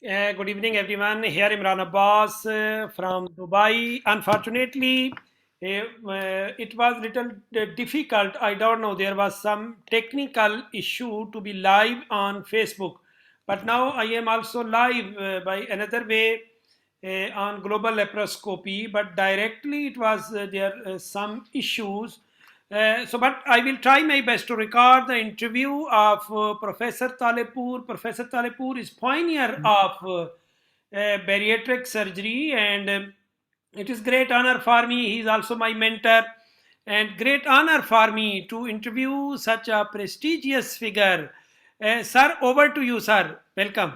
Good evening, everyone. Here Imran Abbas from Dubai. Unfortunately, it was little difficult. I don't know. There was some technical issue to be live on Facebook, but now I am also live by another way on global laparoscopy. But directly, it was there some issues. But I will try my best to record the interview of Professor Talebpour. Professor Talebpour is pioneer of bariatric surgery, and it is great honor for me. He is also my mentor, and great honor for me to interview such a prestigious figure. Sir, over to you, sir. Welcome.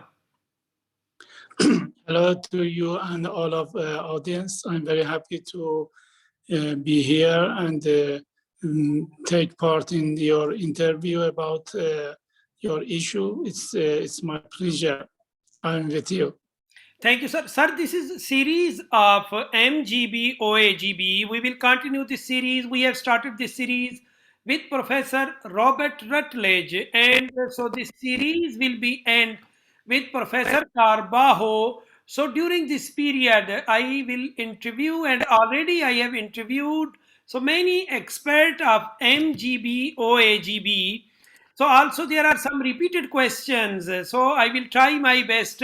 Hello to you and all of audience. I'm very happy to be here and take part in your interview about your issue. It's my pleasure. I'm with you. Thank you, sir. Sir, this is a series of MGB, OAGB. We will continue this series. We have started this series with Professor Robert Rutledge. And so this series will be end with Professor Carbajo. So during this period, I will interview, and already I have interviewed so many experts of MGB, OAGB. So also there are some repeated questions. So I will try my best.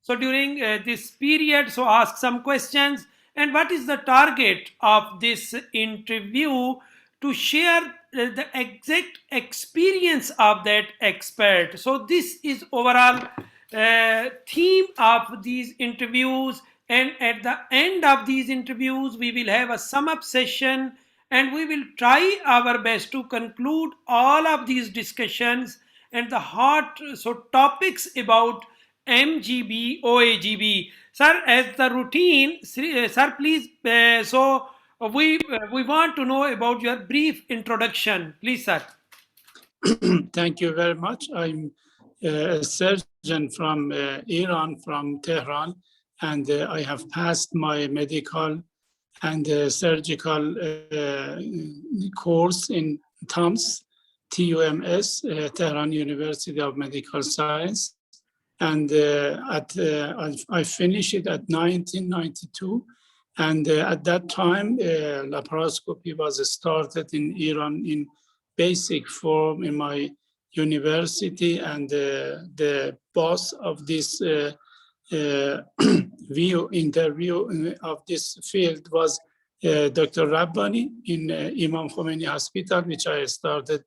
So during this period, so ask some questions. And what is the target of this interview? To share the exact experience of that expert. So this is overall theme of these interviews. And at the end of these interviews, we will have a sum up session, and we will try our best to conclude all of these discussions and the hot topics about MGB, OAGB. Sir, as the routine, sir, please. We want to know about your brief introduction, please, sir. Thank you very much. I'm a surgeon from Iran, from Tehran, and I have passed my medical and surgical course in TUMS, TUMS, Tehran University of Medical Science. And I finished it at 1992. And at that time, laparoscopy was started in Iran in basic form in my university. And the boss of this interview of this field was Dr. Rabbani in Imam Khomeini Hospital, which I started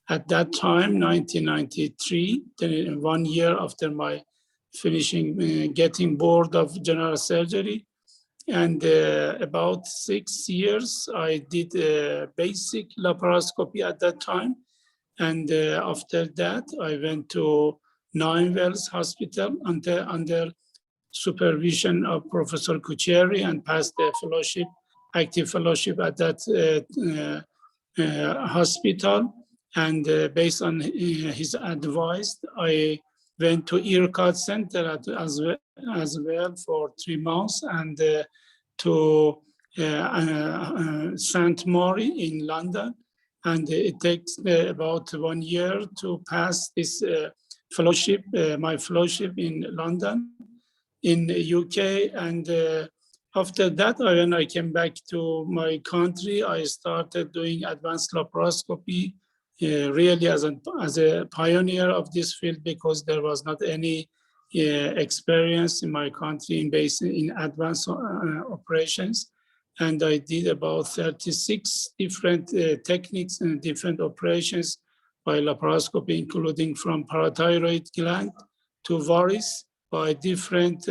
at that time, 1993, 1 year after my finishing, getting bored of general surgery. And about 6 years, I did basic laparoscopy at that time. And after that, I went to Nine Wells Hospital under supervision of Professor Kucheri and passed the fellowship, active fellowship at that hospital. And based on his advice, I went to IRCAD Center as well for 3 months, and to St. Mary in London. And it takes about 1 year to pass this fellowship, my fellowship in London, in the UK. And after that, when I came back to my country, I started doing advanced laparoscopy, really as a pioneer of this field, because there was not any experience in my country in advanced operations. And I did about 36 different techniques and different operations by laparoscopy, including from parathyroid gland to varices, by different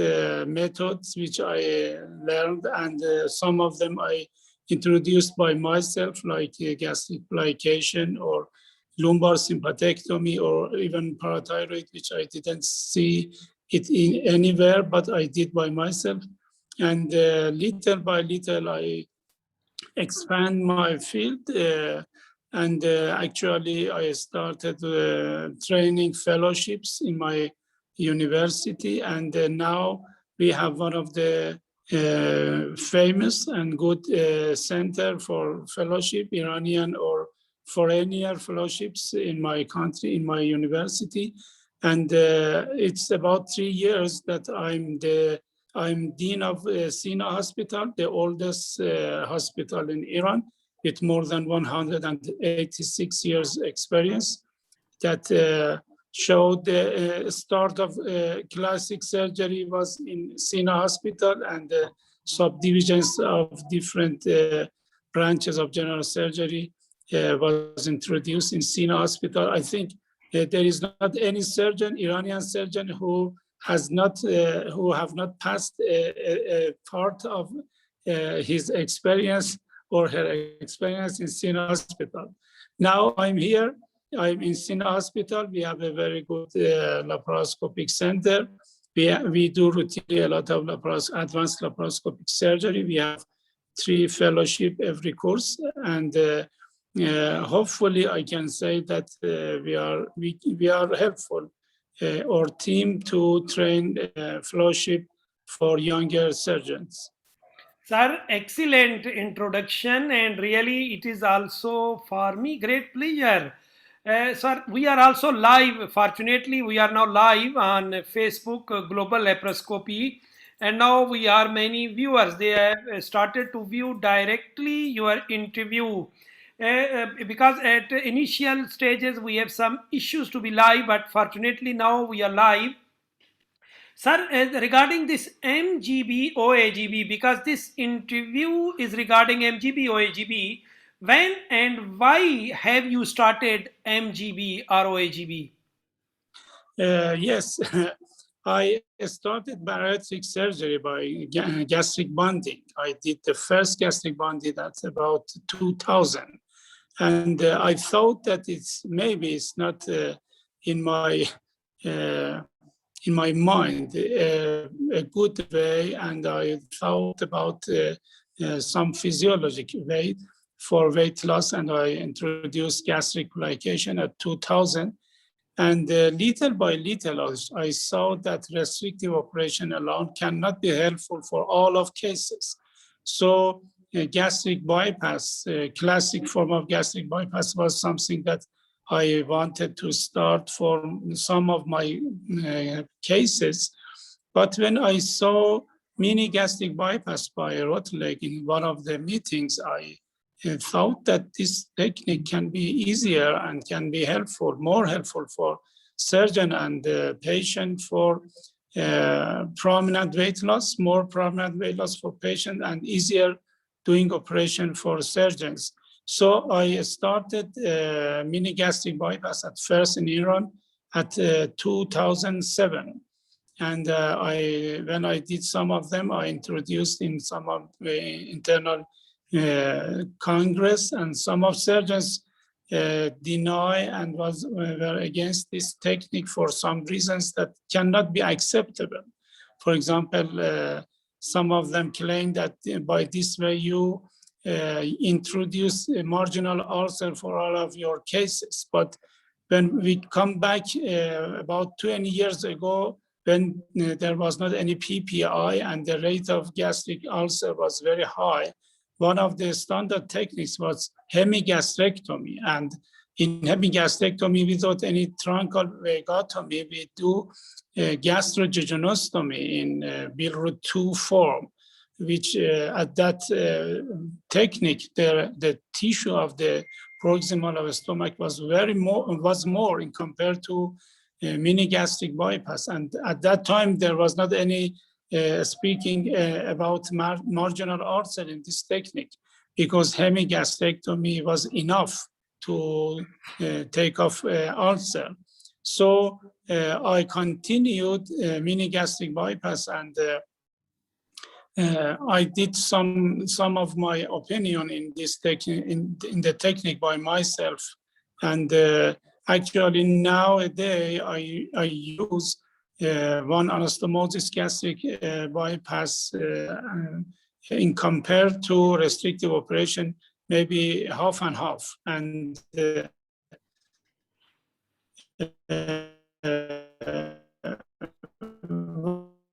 methods which I learned, and some of them I introduced by myself, like gastric plication or lumbar sympathectomy, or even parathyroid, which I didn't see it in anywhere, but I did by myself. And little by little, I expand my field. And actually, I started training fellowships in my university. And now we have one of the famous and good center for fellowship, Iranian or foreigner fellowships in my country, in my university. And it's about 3 years that I'm dean of Sina Hospital, the oldest hospital in Iran, with more than 186 years experience. That showed the start of classic surgery was in Sina Hospital, and subdivisions of different branches of general surgery was introduced in Sina Hospital. I think there is not any surgeon, Iranian surgeon, who have not passed a part of his experience or her experience in Sina Hospital. Now I'm here. I'm in Sina Hospital. We have a very good laparoscopic center. We do routinely a lot of advanced laparoscopic surgery. We have 3 fellowship every course, and hopefully I can say that we are helpful our team to train fellowship for younger surgeons. Sir, excellent introduction, and really it is also for me great pleasure. Sir, we are also live. Fortunately, we are now live on Facebook Global Laparoscopy, and now we are many viewers. They have started to view directly your interview. Because at initial stages we have some issues to be live, but fortunately now we are live. Sir, regarding this MGB OAGB, because this interview is regarding MGB OAGB, when and why have you started MGB or OAGB? Yes, I started bariatric surgery by gastric banding. I did the first gastric banding at about 2000. And I thought that it's not in my uh, in my mind a good way, and I thought about some physiologic way for weight loss, and I introduced gastric plication at 2000. And little by little, I saw that restrictive operation alone cannot be helpful for all of cases. So gastric bypass, classic form of gastric bypass, was something that I wanted to start for some of my cases. But when I saw mini gastric bypass by Rotleg in one of the meetings, I thought that this technique can be easier and can be helpful, more helpful for surgeon and patient for prominent weight loss, more prominent weight loss for patient, and easier doing operation for surgeons. So I started mini gastric bypass at first in Iran at 2007. And when I did some of them, I introduced in some of the internal Congress, and some of surgeons deny and were against this technique for some reasons that cannot be acceptable. For example, some of them claim that by this way you introduce a marginal ulcer for all of your cases. But when we come back about 20 years ago, when there was not any PPI and the rate of gastric ulcer was very high, one of the standard techniques was hemigastrectomy. And in hemigastrectomy, without any truncal vagotomy, we do gastrojejunostomy in Bilroot 2 form, which at that technique, the tissue of the proximal of the stomach was more in compared to mini gastric bypass. And at that time, there was not any speaking about marginal ulcer in this technique, because hemigastrectomy was enough to take off ulcer. So I continued mini gastric bypass, and I did some of my opinion in this technique, in the technique by myself. And actually nowadays I use one anastomosis gastric bypass in compared to restrictive operation, maybe half and half. And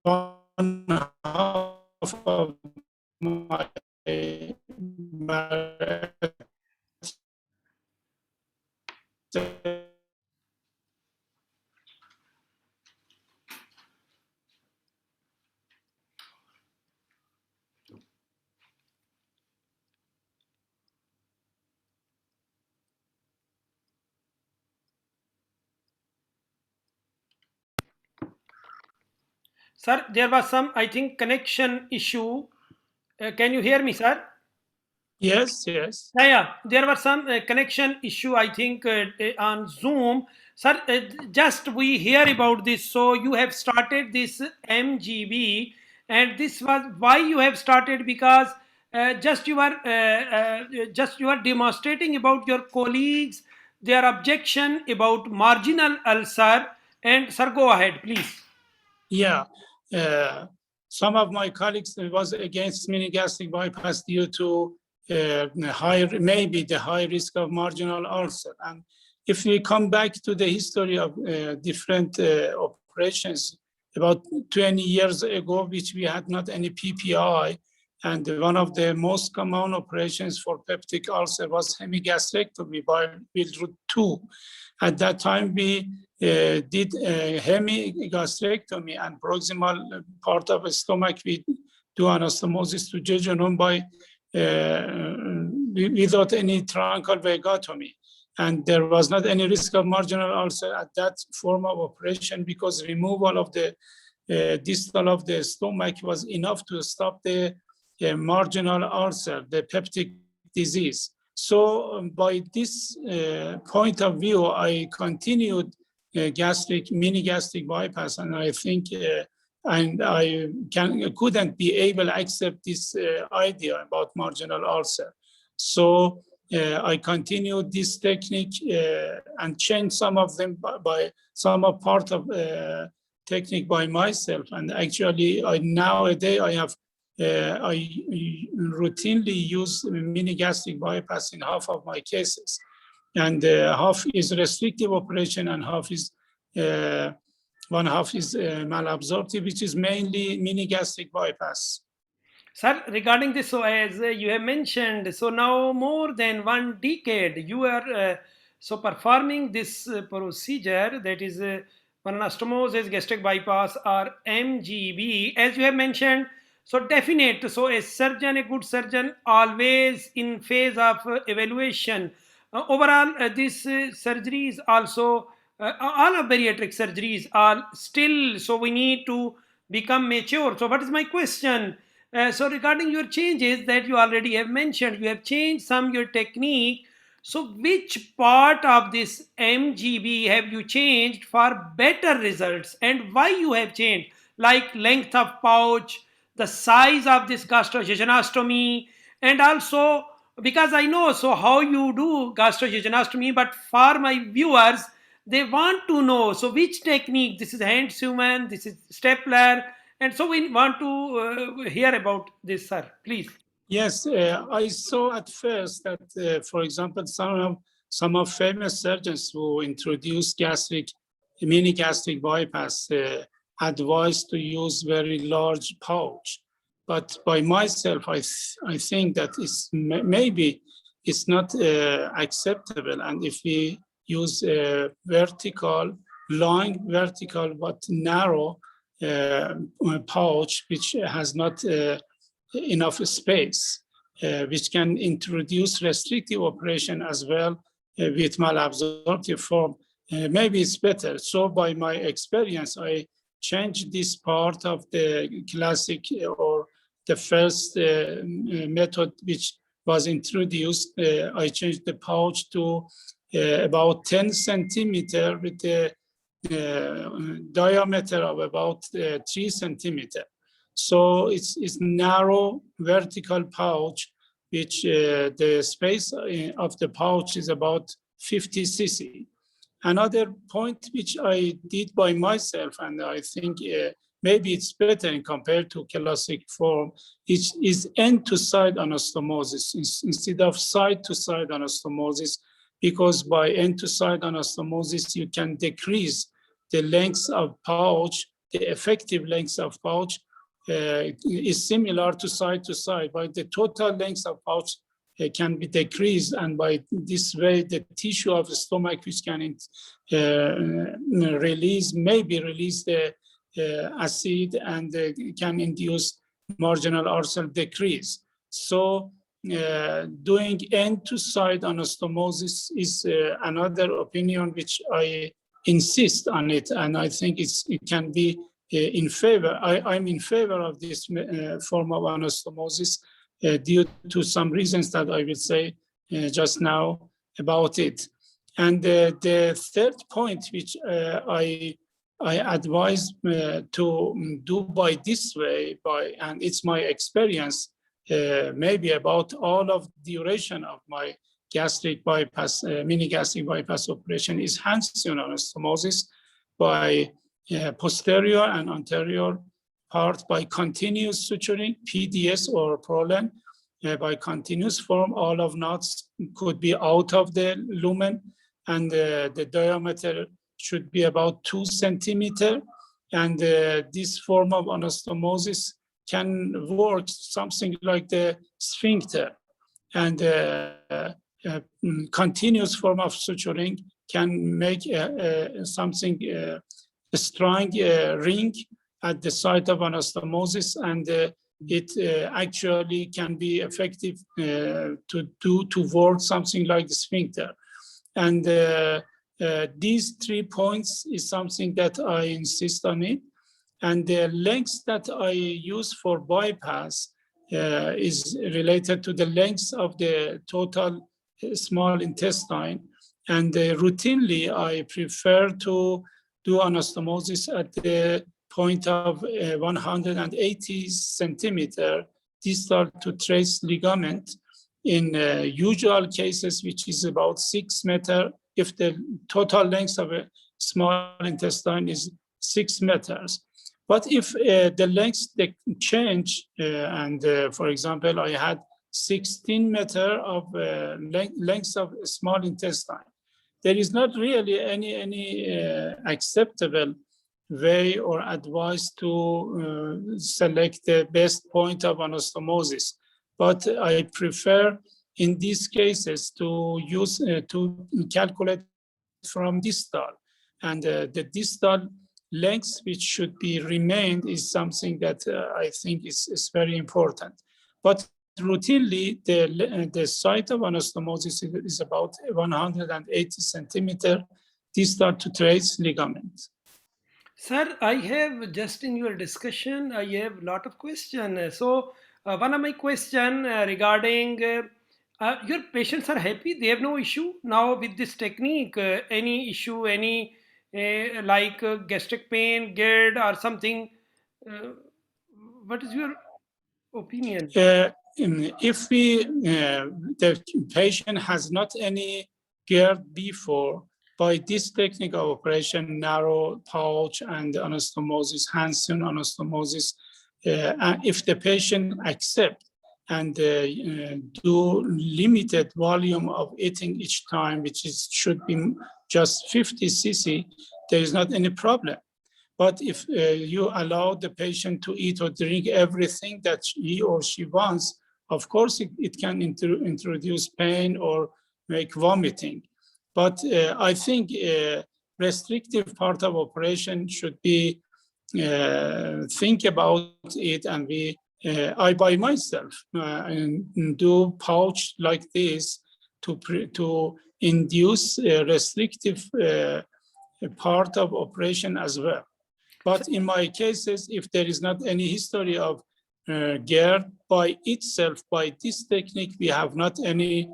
one half of my Sir, there was some, I think, connection issue. Can you hear me, sir? Yes, yes. Yeah. There was some connection issue, I think, on Zoom. Sir, just we hear about this. So you have started this MGB, and this was why you have started, because just you are demonstrating about your colleagues their objection about marginal ulcer. And sir, go ahead, please. Yeah. Uh, some of my colleagues was against mini gastric bypass due to maybe the high risk of marginal ulcer. And if we come back to the history of different operations, about 20 years ago, which we had not any PPI, and one of the most common operations for peptic ulcer was hemigastrectomy by Wildroot 2. At that time, we did hemigastrectomy and proximal part of the stomach. We do anastomosis to jejunum by without any truncal vagotomy. And there was not any risk of marginal ulcer at that form of operation because removal of the distal of the stomach was enough to stop the marginal ulcer, the peptic disease. So by this point of view, I continued mini gastric bypass, and I think, and I couldn't be able to accept this idea about marginal ulcer. So I continued this technique and changed some of them by some of part of technique by myself. And actually, nowadays I have I routinely use mini gastric bypass in half of my cases, and half is restrictive operation and half is one half is malabsorptive, which is mainly mini gastric bypass. Sir, regarding this, so as you have mentioned, so now more than 1 decade you are so performing this procedure, that is anastomosis, gastric bypass, or MGB, as you have mentioned. So definite. So a surgeon, a good surgeon, always in phase of evaluation. Overall, these surgeries also, all of bariatric surgeries are still. So we need to become mature. So what is my question? So regarding your changes that you already have mentioned, you have changed some your technique. So which part of this MGB have you changed for better results, and why you have changed? Like length of pouch, the size of this gastrojejunostomy, and also because I know so how you do gastrojejunostomy, but for my viewers, they want to know so which technique. This is hand suman, this is stapler, and so we want to hear about this, sir. Please. Yes, I saw at first that, for example, some of famous surgeons who introduced mini gastric bypass advised to use very large pouch. But by myself, I think that maybe it's not acceptable. And if we use long vertical but narrow pouch, which has not enough space, which can introduce restrictive operation as well with malabsorptive form, maybe it's better. So by my experience, I changed this part of the classic or the first method which was introduced. I changed the pouch to about 10 centimeter with a diameter of about 3 centimeter. So it's narrow vertical pouch, which the space of the pouch is about 50 cc. Another point which I did by myself, and I think maybe it's better in compared to classic form, is end-to-side anastomosis instead of side-to-side anastomosis, because by end-to-side anastomosis, you can decrease the length of pouch, the effective length of pouch, is similar to side, but the total length of pouch can be decreased, and by this way, the tissue of the stomach, which can release the acid and can induce marginal ulcer decrease. So doing end-to-side anastomosis is another opinion which I insist on it, and I think it can be in favor. I'm in favor of this form of anastomosis due to some reasons that I will say just now about it. And the third point, which I advise to do by this way, and it's my experience, maybe about all of duration of my gastric bypass, mini gastric bypass operation, is hands-on anastomosis by posterior and anterior part by continuous suturing, PDS or Prolen, by continuous form. All of knots could be out of the lumen, and the diameter should be about 2 centimeter. And this form of anastomosis can work something like the sphincter. And continuous form of suturing can make something a strong ring at the site of anastomosis, and it actually can be effective to work something like the sphincter. And these 3 points is something that I insist on it. And the length that I use for bypass is related to the length of the total small intestine. And routinely, I prefer to do anastomosis at the point of 180 centimeter distal to trace ligament in usual cases, which is about 6 meters, if the total length of a small intestine is 6 meters. But if the length they change, and for example, I had 16 meters of length of small intestine, there is not really any acceptable way or advice to select the best point of anastomosis. But I prefer in these cases to use to calculate from distal, and the distal length which should be remained is something that I think is very important. But routinely, the site of anastomosis is about 180 centimeter distal to trace ligament. Sir, I have just in your discussion, I have a lot of questions. So, one of my question regarding your patients are happy, they have no issue now with this technique. Any issue, any like gastric pain, GERD, or something? Uh, what is your opinion? If the patient has not any GERD before, by this technique of operation, narrow pouch and anastomosis, Hansen anastomosis, if the patient accept and do limited volume of eating each time, which should be just 50 cc, there is not any problem. But if you allow the patient to eat or drink everything that he or she wants, of course, it can introduce pain or make vomiting. But I think restrictive part of operation should be think about it, and I by myself and do pouch like this to induce a restrictive part of operation as well. But in my cases, if there is not any history of GERD by itself, by this technique, we have not any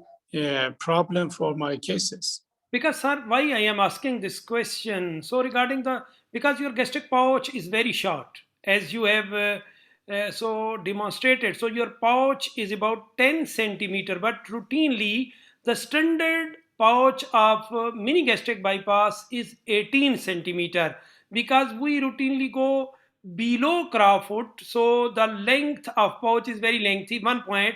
problem for my cases. Because, sir, why I am asking this question? So, regarding the because your gastric pouch is very short, as you have so demonstrated. So, your pouch is about 10 centimeter, but routinely the standard pouch of mini gastric bypass is 18 centimeter because we routinely go below crow foot. So, the length of pouch is very lengthy. One point.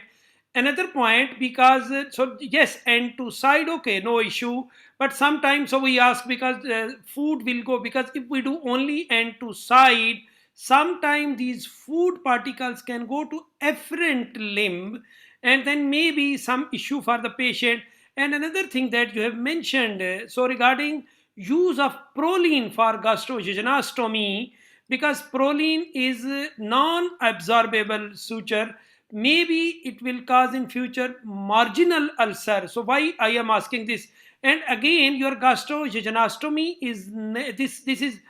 Another point, because so yes, and to side, okay, no issue, but sometimes so we ask because food will go, because if we do only end to side, sometimes these food particles can go to afferent limb, and then maybe some issue for the patient. And another thing that you have mentioned, so regarding use of proline for gastrojejunostomy, because proline is non-absorbable suture, maybe it will cause in future marginal ulcer. So why I am asking this? And again, your gastrojejunostomy is this is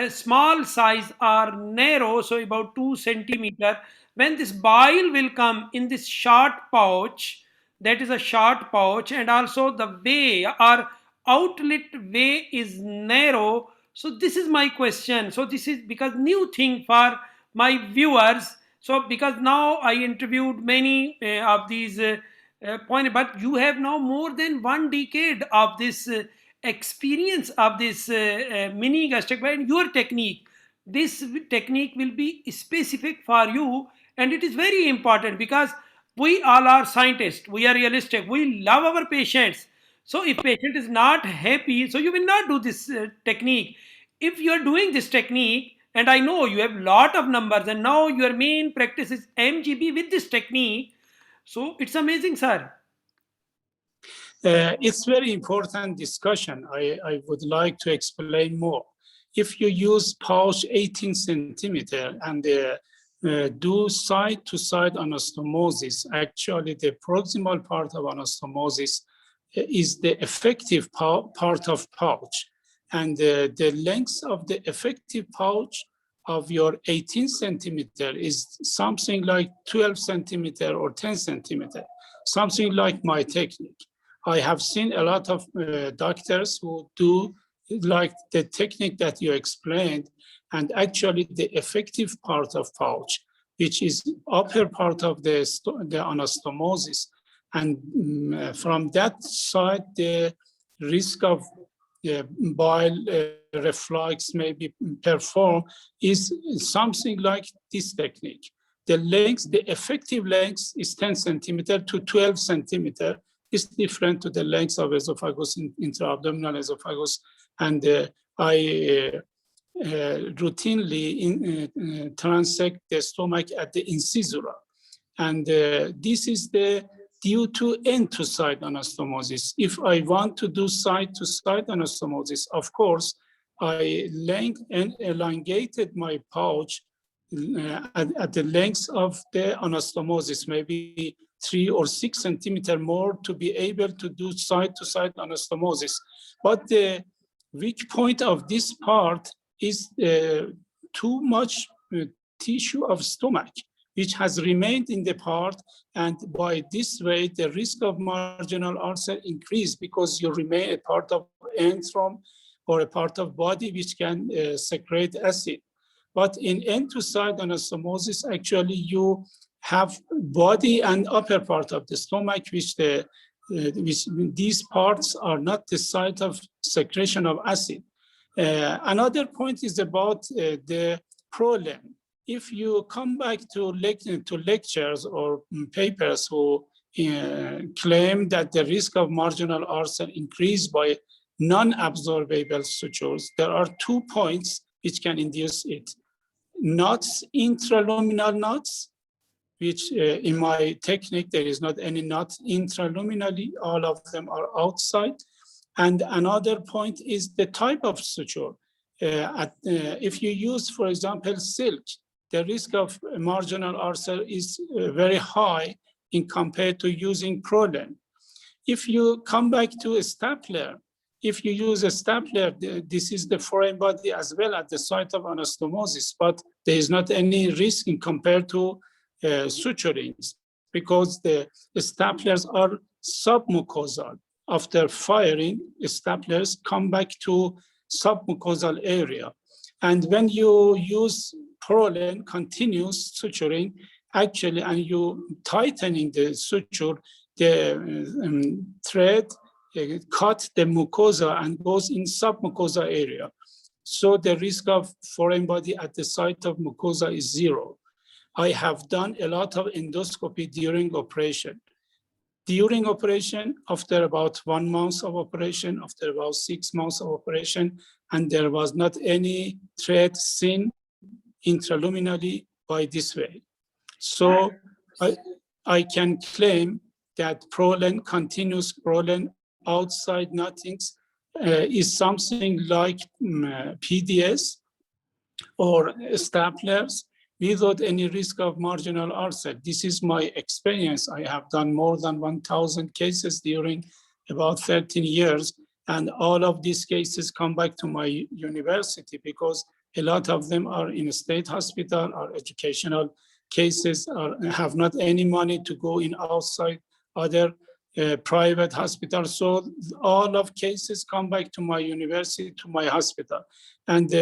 small size or narrow, so about 2 centimeter. When this bile will come in this short pouch, that is a short pouch, and also the way or outlet way is narrow. So this is my question. So this is because new thing for my viewers. So because now I interviewed many of these point, but you have now more than 1 decade of this experience of this mini gastrectomy and your technique. This technique will be specific for you, and it is very important because we all are scientists, we are realistic, we love our patients. So if patient is not happy, so you will not do this technique. If you are doing this technique, and I know you have lot of numbers, and now your main practice is mgb with this technique, so it's amazing, sir. It's very important discussion. I would like to explain more. If you use pouch 18 centimeter and do side-to-side anastomosis, actually the proximal part of anastomosis is the effective part of pouch. And the length of the effective pouch of your 18 centimeter is something like 12 centimeter or 10 centimeter, something like my technique. I have seen a lot of doctors who do like the technique that you explained, and actually the effective part of pouch, which is upper part of the anastomosis. And from that side, the risk of bile reflux may be performed is something like this technique. The length, the effective length is 10 centimeter to 12 centimeter. Is different to the length of esophagus, intra-abdominal esophagus, and I routinely transect the stomach at the incisura. And this is the due to end-to-side anastomosis. If I want to do side-to-side anastomosis, of course, I elongated my pouch at the length of the anastomosis, maybe 3 or 6 centimeter more to be able to do side-to-side anastomosis. But the weak point of this part is too much tissue of stomach, which has remained in the part, and by this way, the risk of marginal ulcer increase because you remain a part of antrum or a part of body which can secrete acid. But in end-to-side anastomosis, actually you have body and upper part of the stomach, which these parts are not the site of secretion of acid. Another point is about the problem. If you come back to lectures or papers who claim that the risk of marginal ulcer increased by non-absorbable sutures, there are 2 points which can induce it. Knots, intraluminal knots, which in my technique, there is not any knot intraluminally, all of them are outside. And another point is the type of suture. If you use, for example, silk, the risk of marginal ulcer is very high in compared to using Prolen. If you come back to a stapler, if you use a stapler, this is the foreign body as well at the site of anastomosis, but there is not any risk in compared to suturings because the staplers are submucosal. After firing, staplers come back to submucosal area. And when you use Prolen continuous suturing, actually, and you tightening the suture, the thread cut the mucosa and goes in submucosa area. So the risk of foreign body at the site of mucosa is 0. I have done a lot of endoscopy during operation. During operation, after about 1 month of operation, after about 6 months of operation, and there was not any thread seen intraluminally by this way. So I can claim that Prolen, continuous Prolen outside knottings is something like PDS or staplers without any risk of marginal ulcer. This is my experience. I have done more than 1,000 cases during about 13 years, and all of these cases come back to my university because A lot of them are in a state hospital or educational cases, or have not any money to go in outside other private hospitals. So all of cases come back to my university, to my hospital. And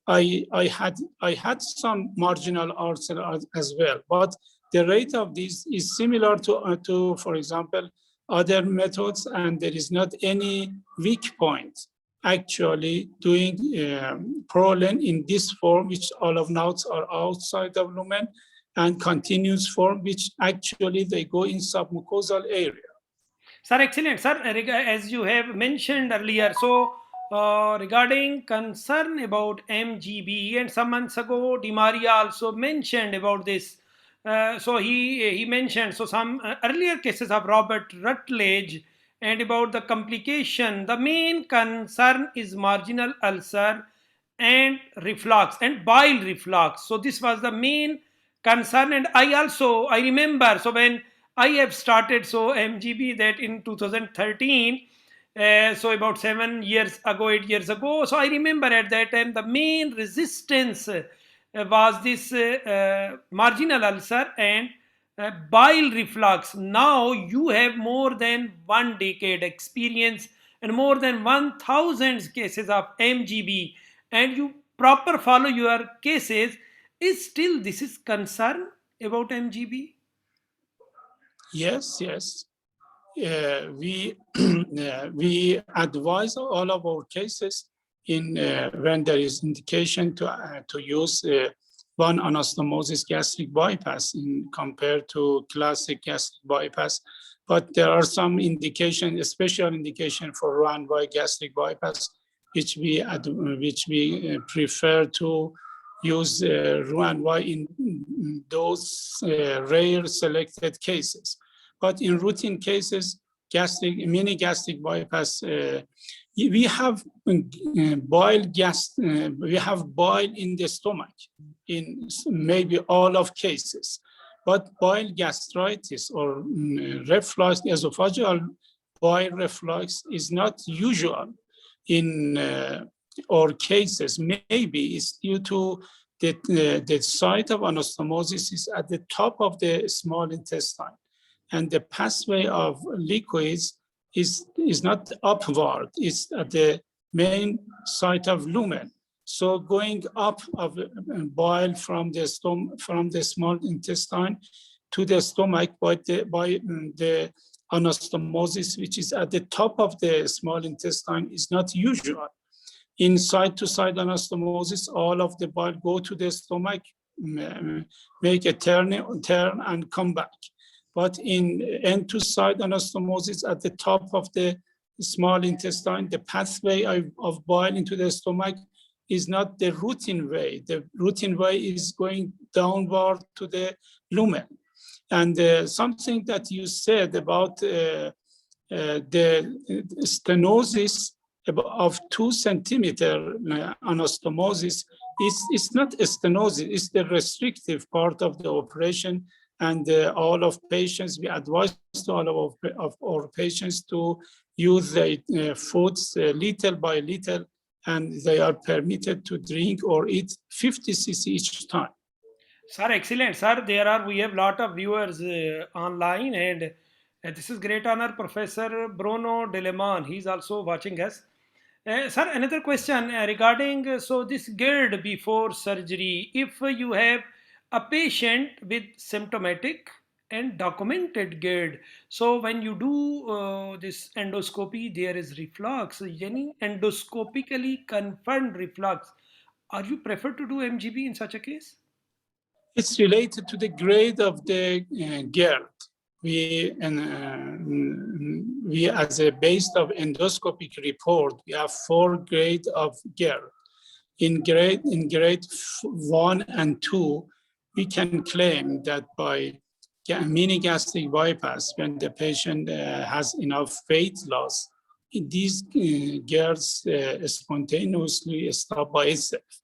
I had some marginal ulcer as well, but the rate of this is similar to, for example, other methods, and there is not any weak point actually doing Prolen in this form, which all of nodes are outside of lumen, and continuous form, which actually they go in submucosal area. Sir, excellent. Sir, as you have mentioned earlier, so regarding concern about MGB, and some months ago, Di Maria also mentioned about this. So he mentioned so some earlier cases of Robert Rutledge and about the complication. The main concern is marginal ulcer and reflux and bile reflux. So this was the main concern, and I remember, so when I have started so MGB that in 2013, so about 7 years ago, 8 years ago. So I remember at that time the main resistance was this marginal ulcer and bile reflux. Now you have more than 1 decade experience and more than 1,000 cases of MGB, and you proper follow your cases. Is still this is concern about MGB? Yes, yes. We advise all of our cases in when there is indication to use one anastomosis gastric bypass in compared to classic gastric bypass. But there are some indication, a special indication for Roux-en-Y gastric bypass, which we prefer to use Roux-en-Y in those rare selected cases. But in routine cases, mini gastric bypass, we have we have bile in the stomach in maybe all of cases. But bile gastritis or reflux, esophageal bile reflux is not usual in our cases. Maybe it's due to the site of anastomosis is at the top of the small intestine, and the pathway of liquids is not upward, it's at the main site of lumen. So going up of bile from the small intestine to the stomach by the anastomosis, which is at the top of the small intestine, is not usual. In side-to-side anastomosis, all of the bile go to the stomach, make a turn and come back. But in end-to-side anastomosis at the top of the small intestine, the pathway of bile into the stomach is not the routine way. The routine way is going downward to the lumen. And something that you said about the stenosis of 2 centimeter anastomosis, it's not a stenosis, it's the restrictive part of the operation. And all of patients, we advise to all of our patients to use the foods little by little, and they are permitted to drink or eat 50 cc each time. Sir, excellent. Sir, we have lot of viewers online, and this is great honor. Professor Bruno Deleman, he's also watching us. Sir, another question regarding so this GERD before surgery. If you have a patient with symptomatic and documented GERD, so when you do this endoscopy, there is reflux, any endoscopically confirmed reflux. Are you prefer to do MGB in such a case? It's related to the grade of the GERD. We, as a base of endoscopic report, we have 4 grades of GERD. In grade 1 and 2, we can claim that by mini gastric bypass, when the patient has enough weight loss, these GERDs spontaneously stop by itself.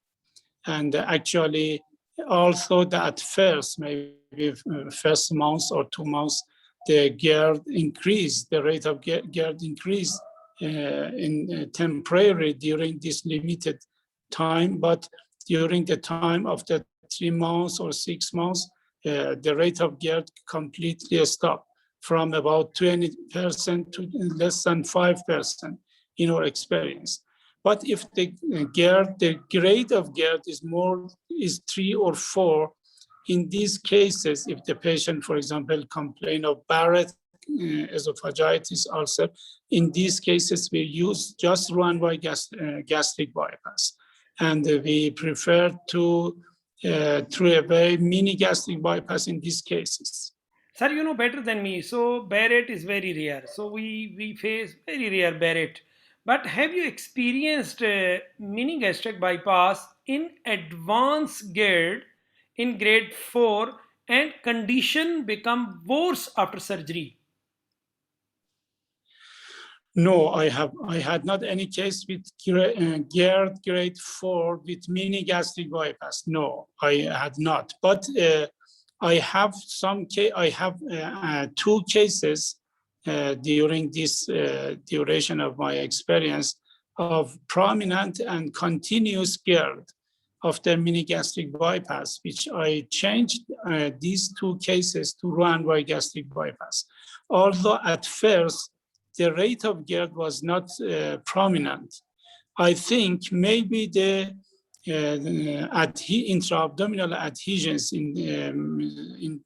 And actually, also that first, maybe first month or 2 months, the GERD increased, the rate of GERD increased in temporary during this limited time, but during the time of the 3 months or 6 months, the rate of GERD completely stopped from about 20% to less than 5% in our experience. But if the GERD, the grade of GERD is 3 or 4, in these cases, if the patient, for example, complain of Barrett esophagitis ulcer, in these cases, we use just Roux-en-Y gastric bypass. And we prefer to through a very mini gastric bypass in these cases. Sir, you know better than me. So Barrett is very rare. So we face very rare Barrett. But have you experienced mini gastric bypass in advanced GERD in grade 4 and condition become worse after surgery? No, I had not any case with GERD grade 4 with mini gastric bypass. No, I had not. But I have two cases during this duration of my experience of prominent and continuous GERD after mini gastric bypass, which I changed these two cases to Roux-en-Y gastric bypass. Although at first, the rate of GERD was not prominent. I think maybe the intra-abdominal adhesions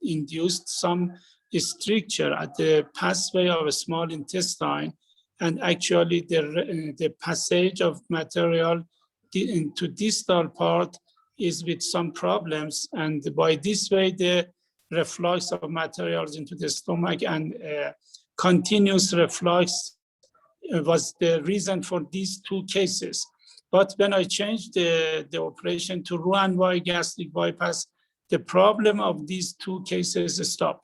induced some stricture at the pathway of a small intestine, and actually the passage of material into distal part is with some problems, and by this way the reflux of materials into the stomach and continuous reflux was the reason for these two cases. But when I changed the operation to Roux-en-Y gastric bypass, the problem of these two cases stopped.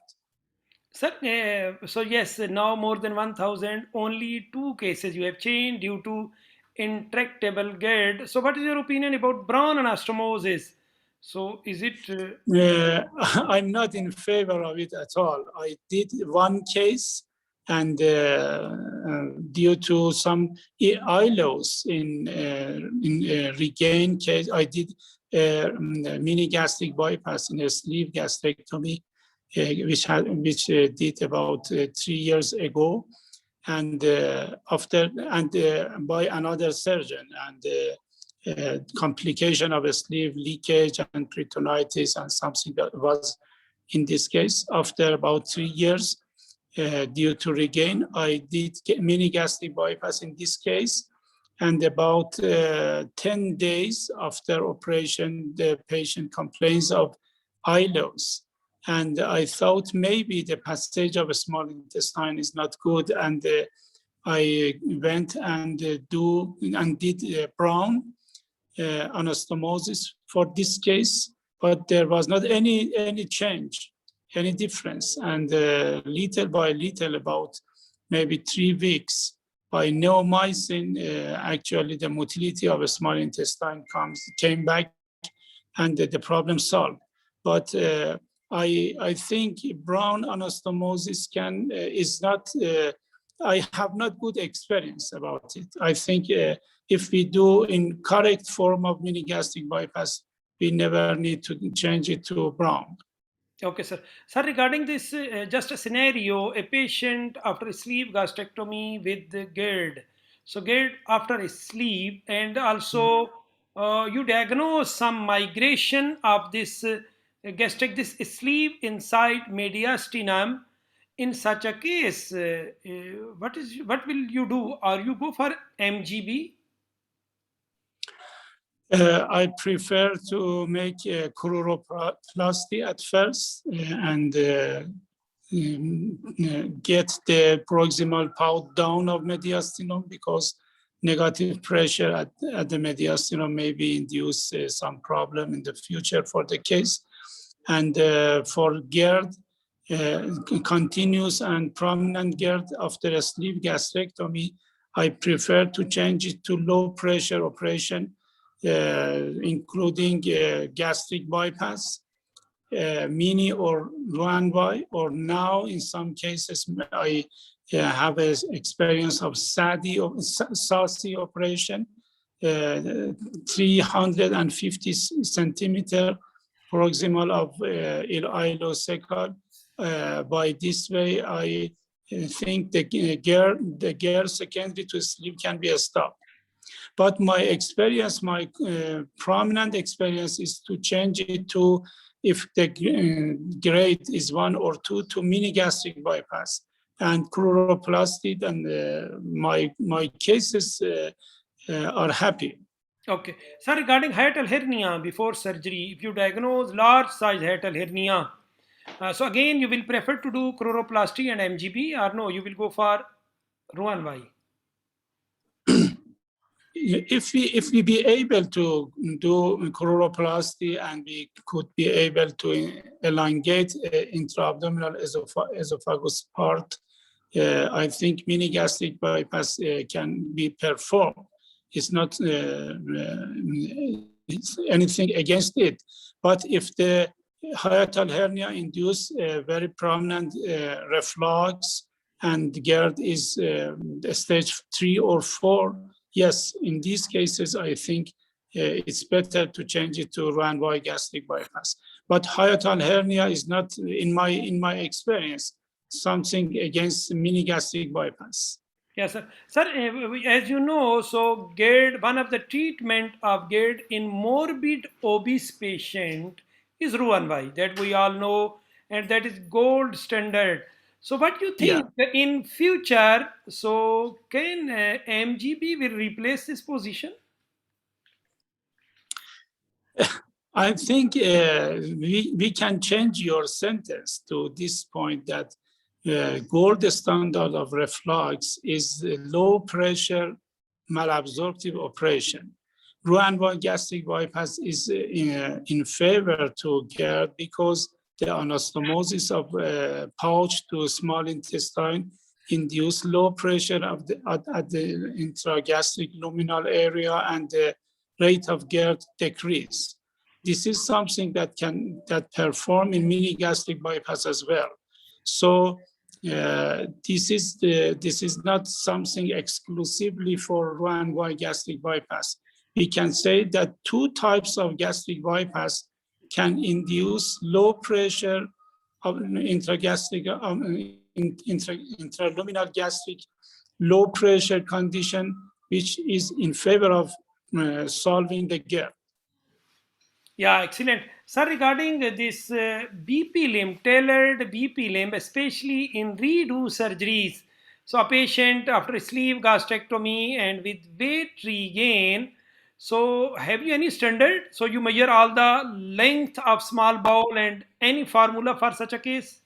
Sir, so yes, now more than 1,000, only two cases you have changed due to intractable GERD. So what is your opinion about Brown anastomosis? So is it I'm not in favor of it at all. I did one case, and due to some eye loss in regain case, I did mini gastric bypass in a sleeve gastrectomy, which did about 3 years ago, and by another surgeon, and complication of a sleeve leakage and peritonitis and something that was in this case. After about 3 years, due to regain, I did mini gastric bypass in this case. And about 10 days after operation, the patient complains of eye loss. And I thought maybe the passage of a small intestine is not good. And I went and did Brown anastomosis for this case, but there was not any change, any difference. And little by little, about maybe 3 weeks, by neomycin, actually the motility of a small intestine came back, and the problem solved. But I think Brown anastomosis is not. I have not good experience about it. I think if we do in correct form of mini gastric bypass, we never need to change it to Brown. okay, sir? Sir, regarding this, just a scenario: a patient after a sleeve gastrectomy with the GERD. So GERD after a sleeve, and also you diagnose some migration of this this sleeve inside mediastinum. In such a case, what will you do? Are you go for MGB? I prefer to make a chororoplasty at first and get the proximal pout down of mediastinum, because negative pressure at the mediastinum maybe induce some problem in the future for the case. And for GERD, continuous and prominent GERD after a sleeve gastrectomy, I prefer to change it to low pressure operation, including gastric bypass, mini or Roux-en-Y, or now in some cases I have an experience of SASI operation, 350 centimeter proximal of ileocecal. By this way, I think the GERD secondary to sleep can be stopped. But my experience, my prominent experience is to change it to, if the grade is 1 or 2, to mini gastric bypass and chloroplasty, and my cases are happy. Okay. Sir, regarding hiatal hernia before surgery, if you diagnose large size hiatal hernia, so again you will prefer to do chloroplasty and MGB, or no, you will go for Roux Y? If we be able to do chloroplasty and we could be able to elongate intra-abdominal esophagus part, I think mini gastric bypass can be performed. It's not it's anything against it. But if the hiatal hernia induce a very prominent reflux and GERD is stage 3 or 4, yes, in these cases, I think it's better to change it to Roux gastric bypass. But hiatal hernia is not, in my experience, something against mini gastric bypass. Yes, sir. Sir, as you know, so GERD, one of the treatment of GERD in morbid obese patient is Roux Y, that we all know, and that is gold standard. So, what you Yeah. think in future? So, can MGB will replace this position? I think we can change your sentence to this point that gold standard of reflux is low pressure malabsorptive operation. Roux gastric bypass is in favor to GERD because the anastomosis of pouch to small intestine induce low pressure of at the intragastric luminal area, and the rate of GERD decrease. This is something that perform in mini gastric bypass as well. So this is not something exclusively for Roux gastric bypass. We can say that 2 types of gastric bypass can induce low pressure of intragastric intraluminal gastric low pressure condition, which is in favor of solving the GERD. Yeah, excellent. Sir, regarding this BP limb, tailored BP limb, especially in redo surgeries, so a patient after sleeve gastrectomy and with weight regain, so have you any standard? So you measure all the length of small bowel and any formula for such a case?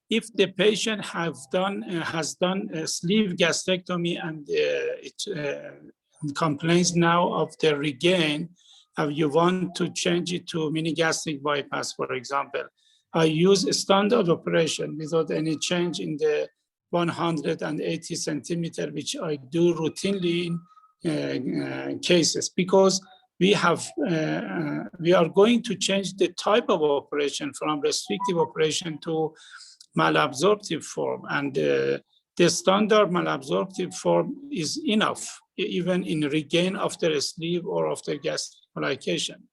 If the patient has done a sleeve gastrectomy and it complains now of the regain, you want to change it to mini gastric bypass, for example, I use a standard operation without any change in the 180 centimeter, which I do routinely in cases, because we are going to change the type of operation from restrictive operation to malabsorptive form, and the standard malabsorptive form is enough, even in regain after a sleeve or after gastric application.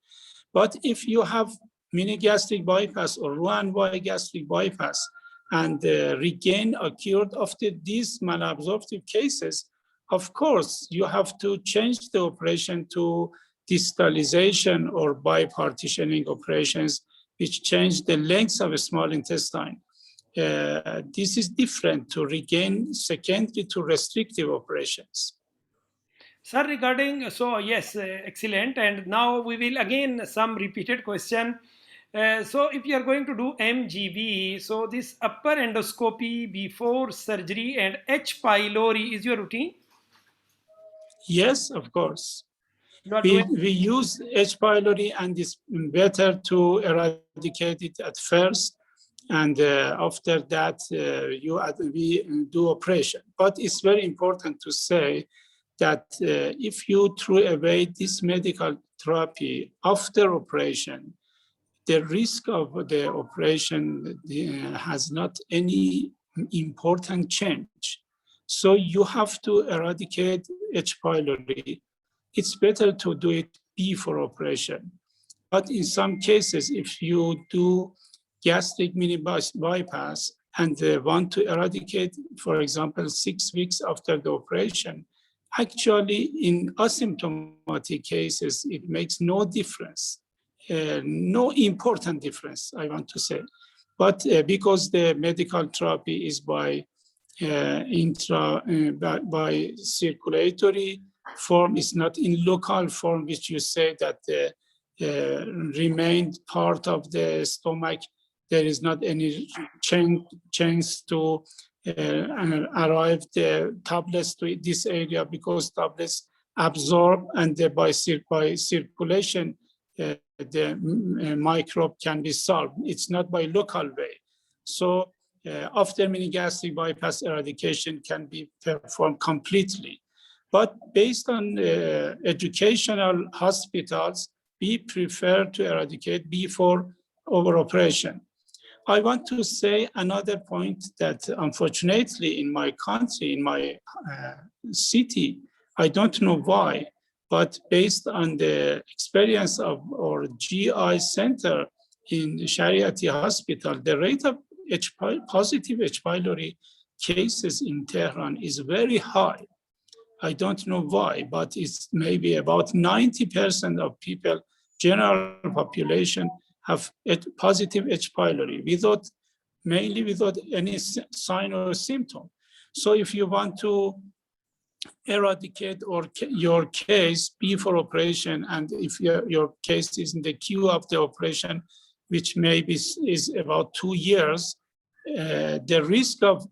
But if you have mini gastric bypass or Roux gastric bypass, and regain occurred after these malabsorptive cases, of course, you have to change the operation to distalization or bipartitioning operations, which change the length of a small intestine. This is different to regain secondary to restrictive operations. Sir, regarding, so yes, excellent. And now we will again some repeated question. So if you are going to do MGB, so this upper endoscopy before surgery and H. pylori is your routine? Yes, of course. You are doing. We use H. pylori, and it's better to eradicate it at first, and after that we do operation. But it's very important to say that if you throw away this medical therapy after operation, the risk of the operation has not any important change. So you have to eradicate H. pylori. It's better to do it before operation. But in some cases, if you do gastric mini bypass and want to eradicate, for example, 6 weeks after the operation, actually in asymptomatic cases, it makes no difference, no important difference, I want to say. But because the medical therapy is by circulatory form, is not in local form, which you say that the remained part of the stomach, there is not any chance to arrive the tablets to this area, because tablets absorb, and by circulation the microbe can be solved. It's not by local way. So after mini gastric bypass, eradication can be performed completely. But based on educational hospitals, we prefer to eradicate before over operation. I want to say another point, that unfortunately in my country, in my city, I don't know why, but based on the experience of our GI center in Shariati Hospital, the rate of positive H. pylori cases in Tehran is very high. I don't know why, but it's maybe about 90% of people, general population, have positive H. pylori mainly without any sign or symptom. So if you want to eradicate your case before operation, and if your case is in the queue of the operation, which maybe is about 2 years, the risk of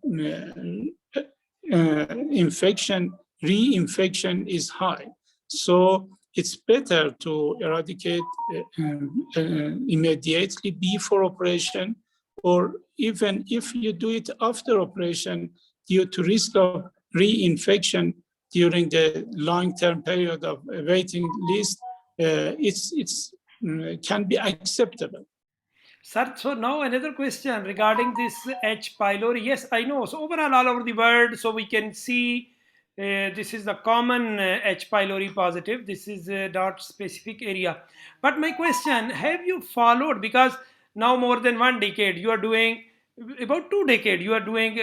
infection, reinfection is high. So it's better to eradicate immediately before operation, or even if you do it after operation, due to risk of reinfection during the long-term period of waiting list, it's can be acceptable. Sir, so now another question regarding this H. pylori. Yes, I know. So overall, all over the world, so we can see this is the common H. pylori positive. This is not specific area. But my question: have you followed? Because now more than 1 decade, you are doing about 2 decades. You are doing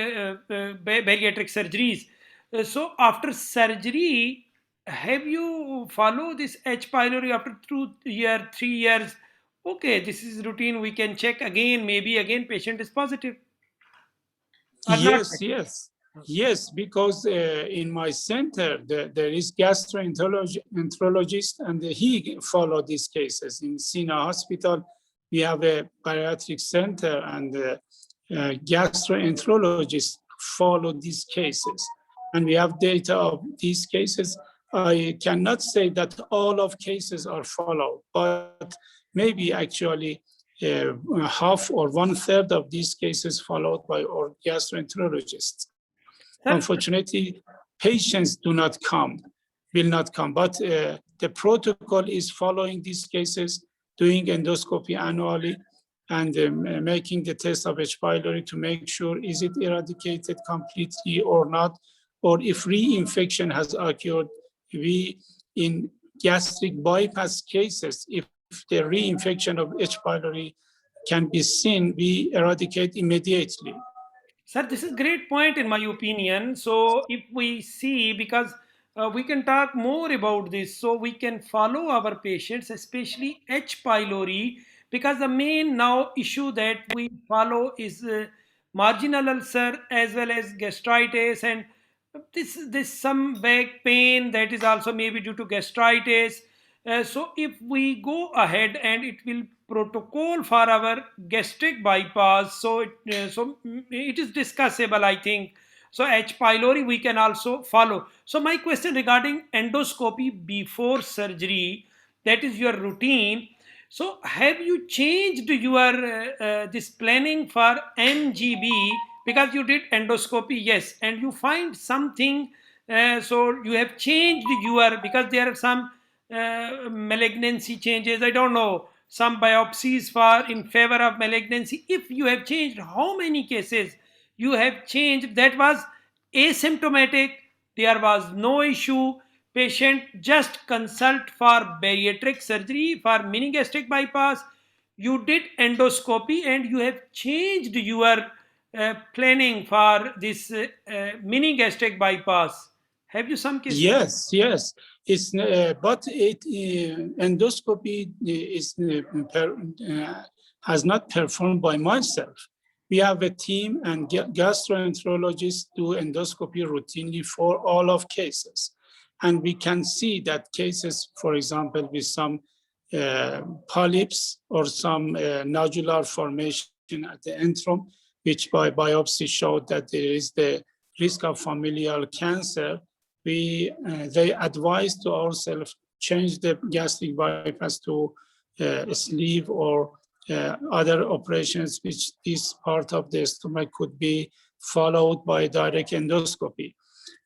bariatric surgeries. So after surgery, have you follow this H. pylori after 2 year, 3 years? Okay, this is routine. We can check again. Maybe again patient is positive or not. Yes, because in my center there is gastroenterologist, and he follow these cases. In Sina Hospital, we have a bariatric center, and gastroenterologists follow these cases, and we have data of these cases. I cannot say that all of cases are followed, but maybe actually uh, half or 1/3 of these cases followed by our gastroenterologists. Sir, Unfortunately, patients will not come, but the protocol is following these cases, doing endoscopy annually, and making the test of H. pylori to make sure is it eradicated completely or not, or if reinfection has occurred. We, in gastric bypass cases, if the reinfection of H. pylori can be seen, we eradicate immediately. Sir, this is great point in my opinion. So if we see, because we can talk more about this, so we can follow our patients, especially H. pylori, because the main now issue that we follow is marginal ulcer as well as gastritis, and this some back pain that is also maybe due to gastritis. So if we go ahead and it will protocol for our gastric bypass, so it is discussable, I think. So H. pylori we can also follow. So my question regarding endoscopy before surgery, that is your routine. So have you changed your this planning for MGB, because you did endoscopy, yes, and you find something, so you have changed your, because there are some malignancy changes, I don't know, some biopsies for in favor of malignancy. If you have changed, how many cases you have changed, that was asymptomatic, there was no issue. Patient just consult for bariatric surgery for mini gastric bypass. You did endoscopy and you have changed your planning for this mini gastric bypass. Have you some cases? Yes, yes. But endoscopy has not performed by myself. We have a team and gastroenterologists do endoscopy routinely for all of cases. And we can see that cases, for example, with some polyps or some nodular formation at the antrum, which by biopsy showed that there is the risk of familial cancer, they advise to ourselves change the gastric bypass to sleeve or other operations, which this part of the stomach could be followed by direct endoscopy.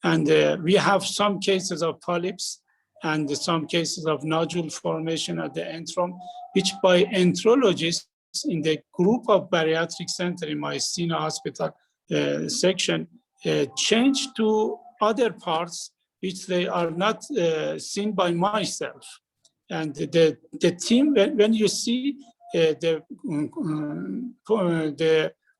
And we have some cases of polyps and some cases of nodule formation at the antrum, which by enterologists in the group of bariatric center in my Sina hospital section changed to other parts which they are not seen by myself. And the team, when you see the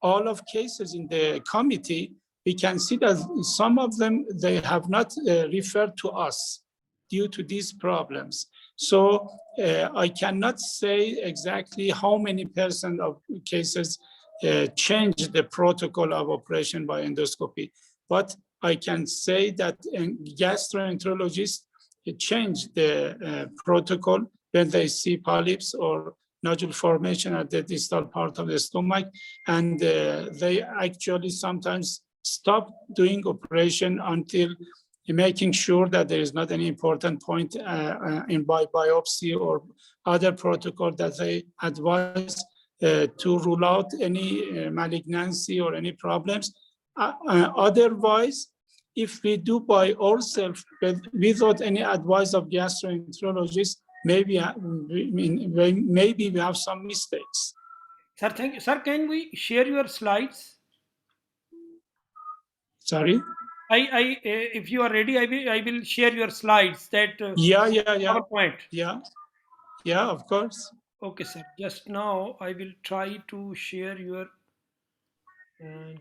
all of cases in the committee, we can see that some of them, they have not referred to us due to these problems. So I cannot say exactly how many percent of cases change the protocol of operation by endoscopy, but I can say that gastroenterologists change the protocol when they see polyps or nodule formation at the distal part of the stomach, and they actually sometimes stop doing operation until making sure that there is not any important point in biopsy or other protocol that they advise to rule out any malignancy or any problems. Otherwise, if we do by ourselves without any advice of gastroenterologists, maybe we have some mistakes. Sir, thank you. Sir, can we share your slides? Sorry? If you are ready, I will share your slides. That Yeah. PowerPoint. Yeah, of course. Okay, sir. Just now, I will try to share your.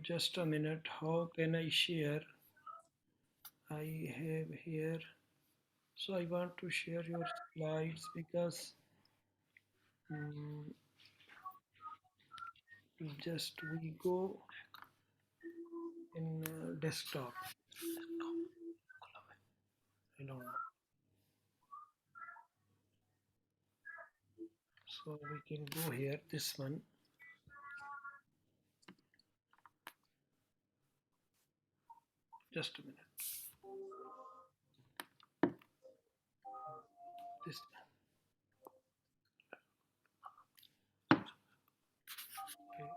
Just a minute. How can I share? I have here. So I want to share your slides because mm, just we go in desktop. I don't know. So we can go here. This one. Just a minute. This. Okay.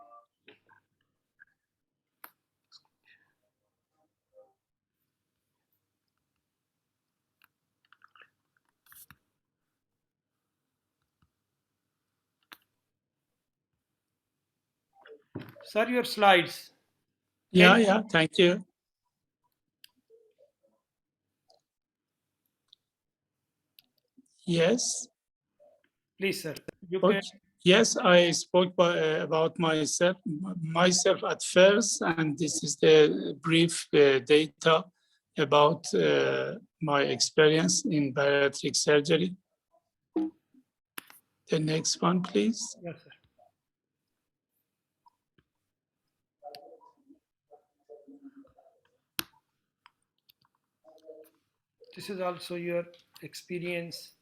Sir, your slides. Can Yeah, thank you. Yes. please, sir. You Okay. can. Yes, I spoke about myself at first, and this is the brief data about my experience in bariatric surgery. The next one, please. Yes, sir. This is also your experience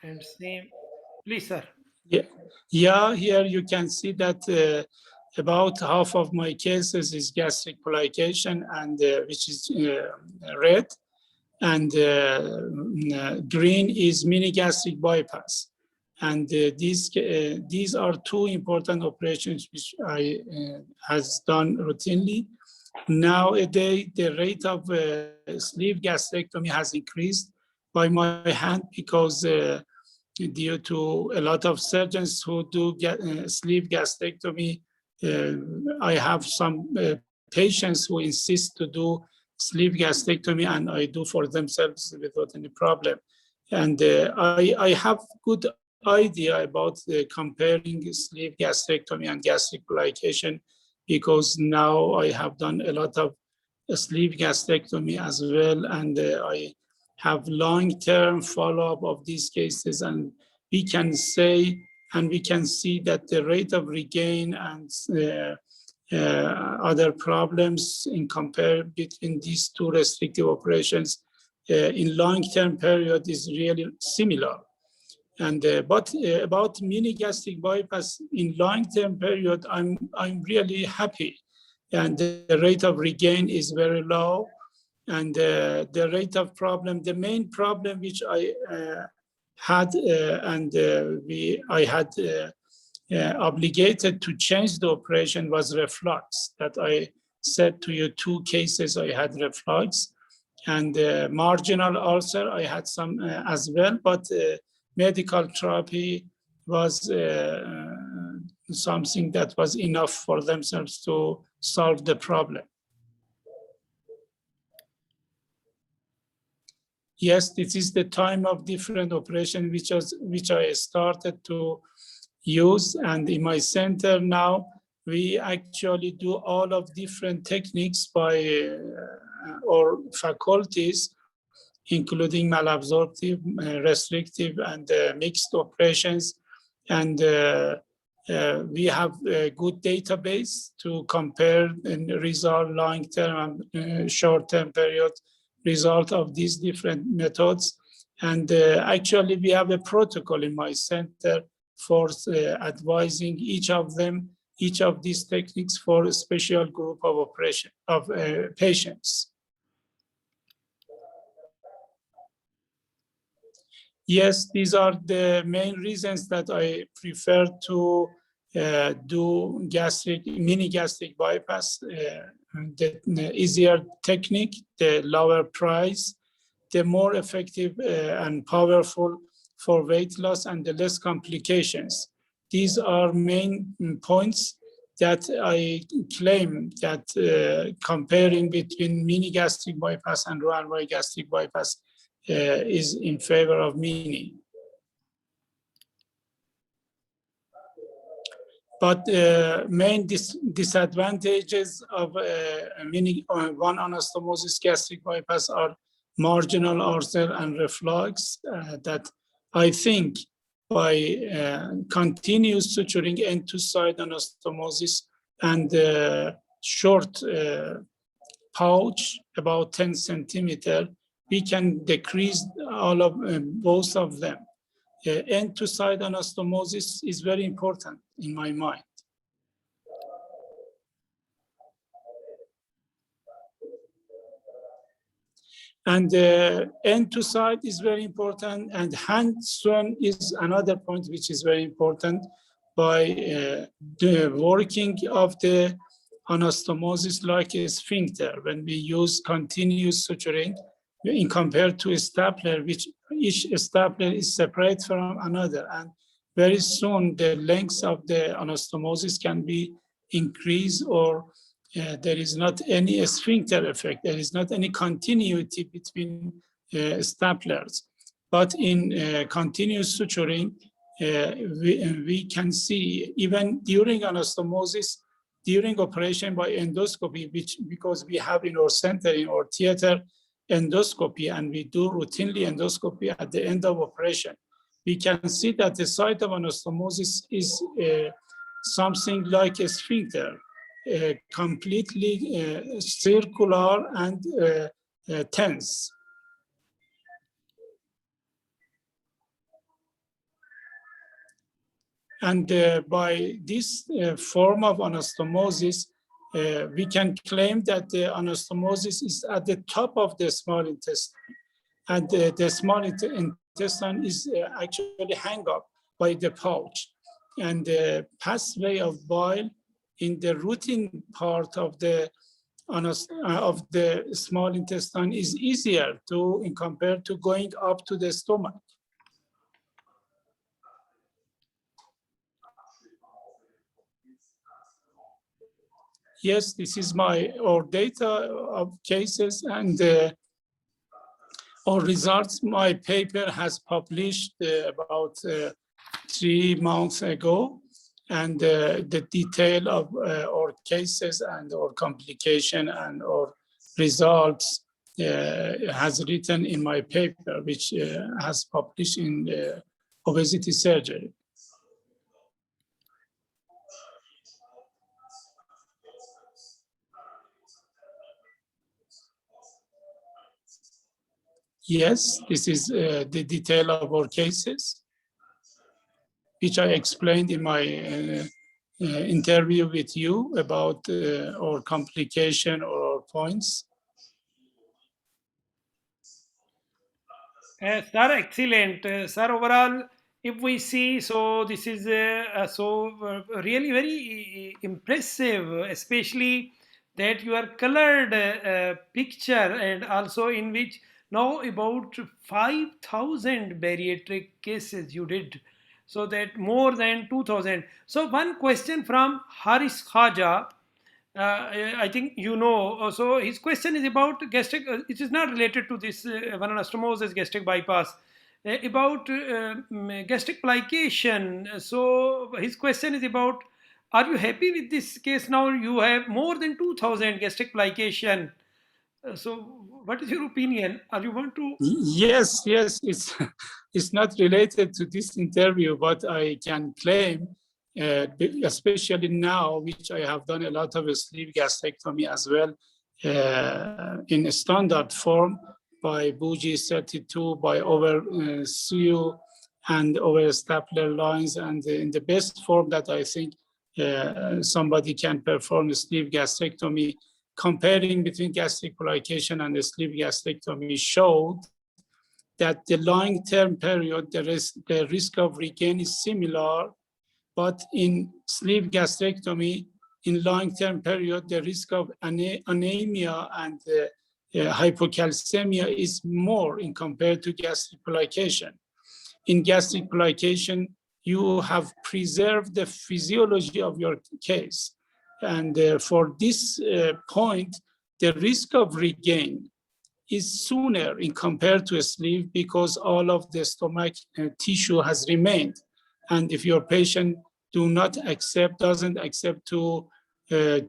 and same. Please, sir. Yeah, here you can see that about half of my cases is gastric plication, and which is red, and green is mini gastric bypass. And these are two important operations which I has done routinely. Nowadays, the rate of sleeve gastrectomy has increased by my hand because due to a lot of surgeons who do sleeve gastrectomy, I have some patients who insist to do sleeve gastrectomy, and I do for themselves without any problem. And I have good idea about comparing sleeve gastrectomy and gastric glycation, because now I have done a lot of sleeve gastrectomy as well, and I have long-term follow-up of these cases, and we can say and we can see that the rate of regain and other problems in compare between these two restrictive operations in long-term period is really similar. And but about mini gastric bypass in long-term period, I'm really happy, and the rate of regain is very low, and the rate of problem, the main problem which I had I had obligated to change the operation was reflux. That I said to you, 2 cases I had reflux, and marginal ulcer I had some as well, but medical therapy was something that was enough for themselves to solve the problem. Yes, this is the time of different operation which I started to use, and in my center now we actually do all of different techniques by our faculties, including malabsorptive, restrictive, and mixed operations. And we have a good database to compare and result long-term and short-term period result of these different methods. And actually, we have a protocol in my center for advising each of them, each of these techniques for a special group of operation of patients. Yes, these are the main reasons that I prefer to do mini gastric bypass. The easier technique, the lower price, the more effective and powerful for weight loss, and the less complications. These are main points that I claim that comparing between mini gastric bypass and Roux-en-Y gastric bypass is in favor of mini. But main disadvantages of mini one anastomosis gastric bypass are marginal ulcer and reflux that I think by continuous suturing end to side anastomosis and short pouch about 10 centimeter, we can decrease all of both of them. End to side anastomosis is very important in my mind. And end to side is very important, and hand sewn is another point which is very important. By the working of the anastomosis like a sphincter, when we use continuous suturing in compared to a stapler, which each stapler is separate from another, and very soon the length of the anastomosis can be increased, or there is not any sphincter effect. There is not any continuity between staplers. But in continuous suturing, we can see even during anastomosis, during operation by endoscopy, which because we have in our center, in our theater, endoscopy, and we do routinely endoscopy at the end of operation, we can see that the site of anastomosis is something like a sphincter, completely circular and tense. And by this form of anastomosis, we can claim that the anastomosis is at the top of the small intestine, and the small intestine is actually hung up by the pouch, and the pathway of bile in the routine part of the small intestine is easier to compared to going up to the stomach. Yes, this is our data of cases and our results. My paper has published about 3 months ago, and the detail of our cases and our complication and our results has written in my paper, which has published in obesity surgery. Yes, this is the detail of our cases, which I explained in my interview with you about our complication or our points. Sir, excellent. Sir, overall, if we see, so this is really very impressive, especially that your colored picture, and also in which now about 5,000 bariatric cases you did. So that more than 2,000. So one question from Haris Khaja. I think you know. So his question is about gastric. It is not related to this one anastomosis gastric bypass. About gastric plication. So his question is about: are you happy with this case now? You have more than 2,000 gastric plication. So what is your opinion? Are you want to? Yes, yes, it's it's not related to this interview, but I can claim, especially now, which I have done a lot of sleeve gastrectomy as well, in a standard form by Bougie 32, by over Suyu and over stapler lines, and in the best form that I think somebody can perform a sleeve gastrectomy. Comparing between gastric plication and the sleeve gastrectomy showed that the long-term period, the risk of regain is similar, but in sleeve gastrectomy, in long-term period, the risk of anemia and hypocalcemia is more in compared to gastric plication. In gastric plication, you have preserved the physiology of your case. And for this point, the risk of regain is sooner in compared to a sleeve because all of the stomach tissue has remained. And if your patient doesn't accept to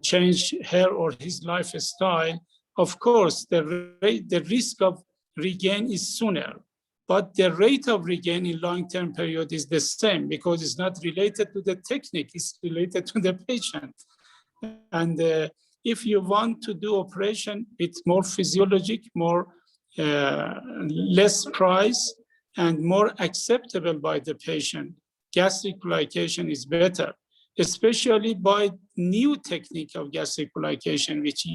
change her or his lifestyle, of course, the risk of regain is sooner. But the rate of regain in long-term period is the same because it's not related to the technique, it's related to the patient. And if you want to do operation with more physiologic, more less price, and more acceptable by the patient, gastric plication is better, especially by new technique of gastric plication, which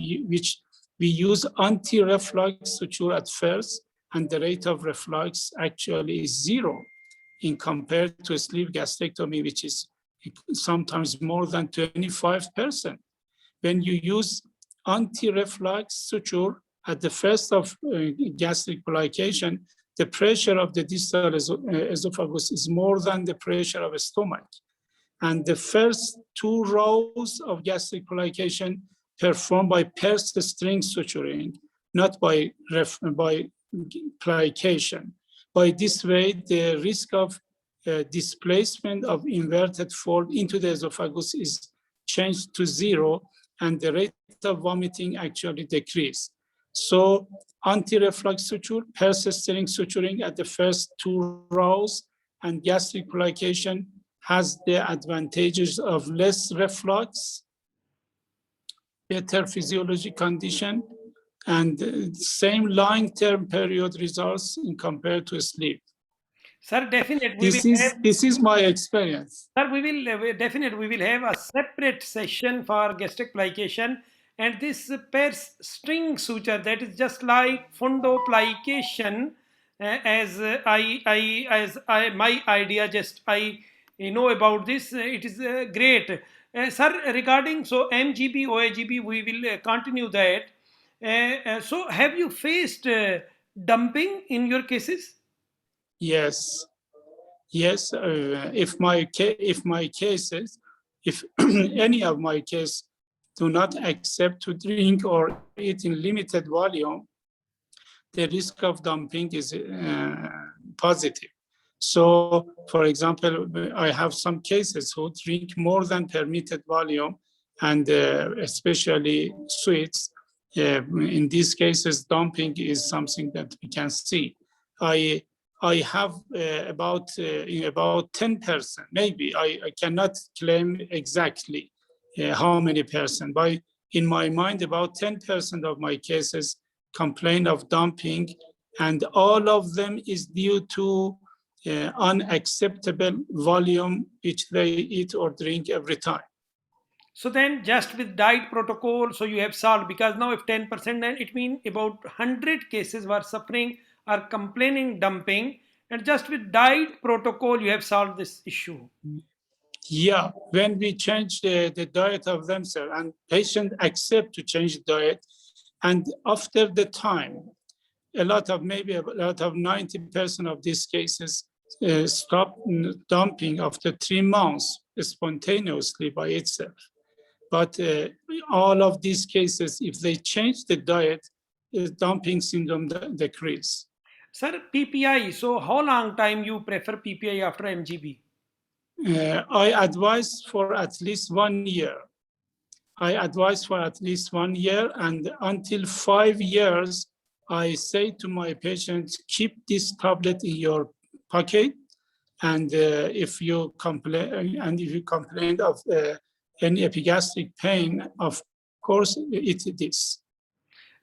we use anti-reflux suture at first, and the rate of reflux actually is zero in compared to a sleeve gastrectomy, which is sometimes more than 25%. When you use anti-reflux suture at the first of gastric plication, the pressure of the distal esophagus is more than the pressure of a stomach. And the first 2 rows of gastric plication performed by pursed string suturing, not by plication. By this way, the risk of displacement of inverted fold into the esophagus is changed to zero, and the rate of vomiting actually decreased. So anti-reflux suture, pursed string suturing at the first 2 rows, and gastric plication has the advantages of less reflux, better physiologic condition, and same long-term period results in compared to sleep. Sir, definitely we will have. This is my experience. Sir, we will definitely we will have a separate session for gastric plication, and this pairs string suture that is just like fundoplication. As my idea, just I know about this. It is great, sir. Regarding so MGB OAGB, we will continue that. So, have you faced dumping in your cases? Yes, yes. If any of my case do not accept to drink or eat in limited volume, the risk of dumping is positive. So, for example, I have some cases who drink more than permitted volume, and especially sweets. In these cases, dumping is something that we can see. I have about 10%, maybe. I cannot claim exactly how many percent, but in my mind, about 10% of my cases complain of dumping, and all of them is due to unacceptable volume which they eat or drink every time. So then just with diet protocol, so you have solved, because now if 10%, then it means about 100 cases were suffering or complaining dumping, and just with diet protocol you have solved this issue. Yeah, when we change the diet of themselves and patient accept to change the diet, and after the time, maybe a lot of 90% of these cases stop dumping after 3 months spontaneously by itself. But all of these cases, if they change the diet, dumping syndrome decrease. Sir, PPI, so how long time you prefer PPI after MGB? I advise for at least 1 year. I advise for at least 1 year, and until 5 years, I say to my patients, keep this tablet in your pocket, and if you complain of any epigastric pain, of course, eat this.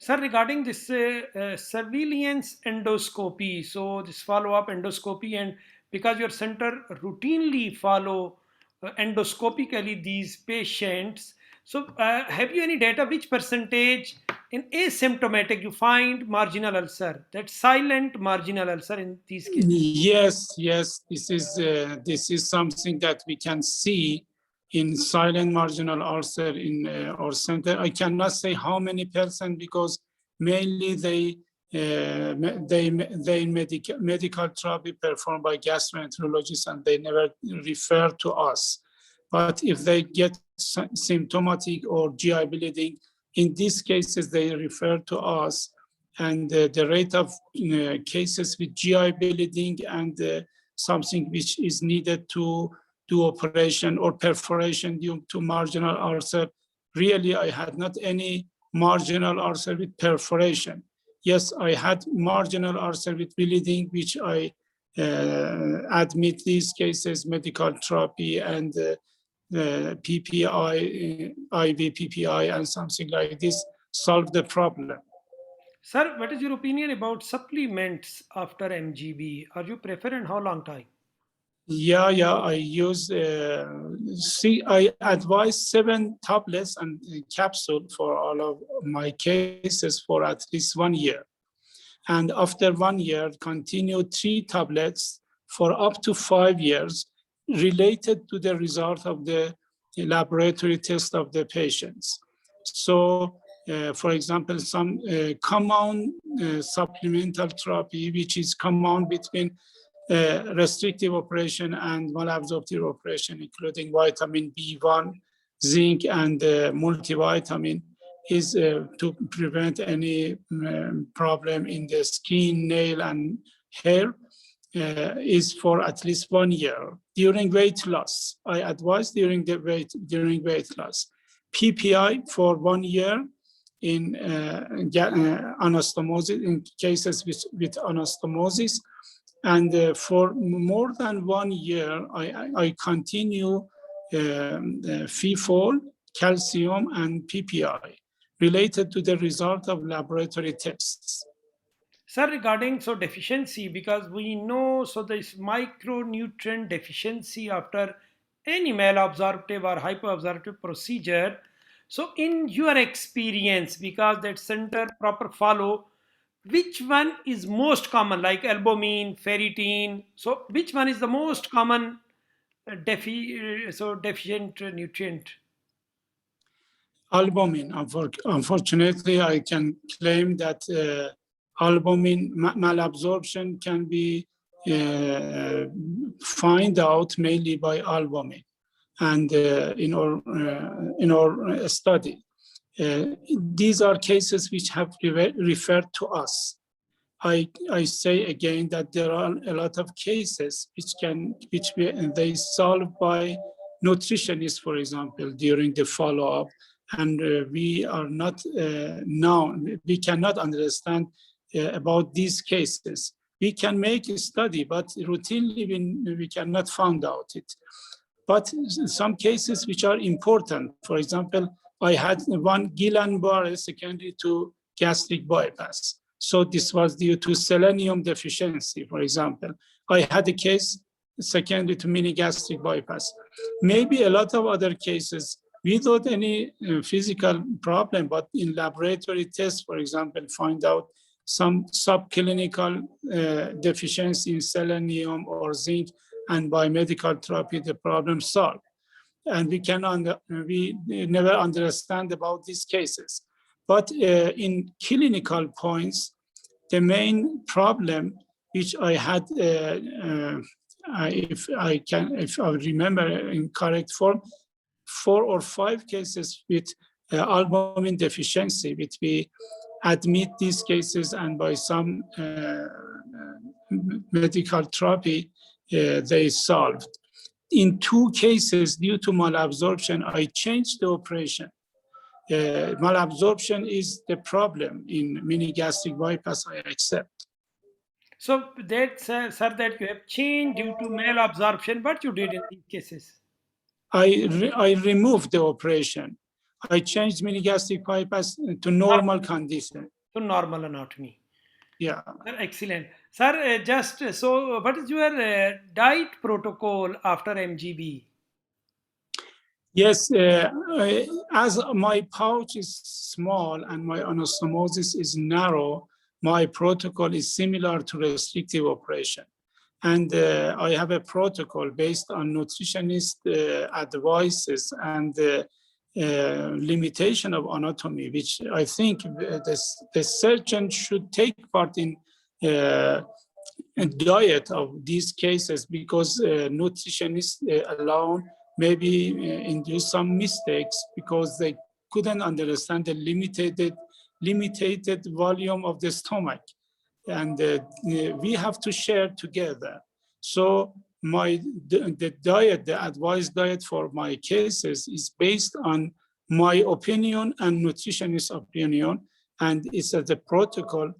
Sir, regarding this surveillance endoscopy, so this follow-up endoscopy, and because your center routinely follow endoscopically these patients, so have you any data which percentage in asymptomatic you find marginal ulcer, that silent marginal ulcer in these cases? Yes, this is something that we can see in silent marginal ulcer in our center. I cannot say how many percent, because mainly medical therapy performed by gastroenterologists, and they never refer to us. But if they get symptomatic or GI bleeding, in these cases they refer to us, and the rate of cases with GI bleeding and something which is needed to do operation or perforation due to marginal ulcer. Really, I had not any marginal ulcer with perforation. Yes, I had marginal ulcer with bleeding, which I admit these cases, medical therapy and PPI, IV PPI and something like this solve the problem. Sir, what is your opinion about supplements after MGB? Are you prefer and how long time? Yeah, I use, I advise 7 tablets and capsule for all of my cases for at least 1 year. And after 1 year, continue 3 tablets for up to 5 years related to the result of the laboratory test of the patients. So, for example, some common supplemental therapy, which is common between restrictive operation and malabsorptive operation, including vitamin B1, zinc, and multivitamin, is to prevent any problem in the skin, nail, and hair, is for at least 1 year. During weight loss, I advise during weight loss. PPI for 1 year in anastomosis, in cases with anastomosis. And for more than 1 year, I continue FeFol, calcium, and PPI related to the result of laboratory tests. Sir, regarding so deficiency, because we know so this micronutrient deficiency after any malabsorptive or hypoabsorptive procedure. So, in your experience, because that center proper follow, which one is most common, like albumin, ferritin? So, which one is the most common deficient nutrient? Albumin, unfortunately, I can claim that albumin malabsorption can be found out mainly by albumin. and in our study. These are cases which have referred to us. I say again that there are a lot of cases they solve by nutritionists, for example, during the follow-up, and we are not now, we cannot understand about these cases. We can make a study, but routinely we cannot find out it. But some cases which are important, for example, I had one Guillain-Barré secondary to gastric bypass. So this was due to selenium deficiency, for example. I had a case secondary to mini gastric bypass. Maybe a lot of other cases without any physical problem, but in laboratory tests, for example, find out some subclinical deficiency in selenium or zinc, and by medical therapy, the problem solved. And we never understand about these cases. But in clinical points, the main problem which I had, if I remember in correct form, 4 or 5 cases with albumin deficiency, which we admit these cases, and by some medical therapy, they solved. In 2 cases, due to malabsorption, I changed the operation. Malabsorption is the problem in mini gastric bypass, I accept. So that, sir, that you have changed due to malabsorption. What you did in these cases? I removed the operation. I changed mini gastric bypass to normal condition. To normal anatomy. Yeah. Sir, excellent. Sir, just so, what is your diet protocol after MGB? Yes, as my pouch is small and my anastomosis is narrow, my protocol is similar to restrictive operation. And I have a protocol based on nutritionist advices and limitation of anatomy, which I think the surgeon should take part in diet of these cases, because nutritionists alone maybe induce some mistakes because they couldn't understand the limited volume of the stomach. And we have to share together. So the diet, the advised diet for my cases is based on my opinion and nutritionist opinion. And it's at the protocol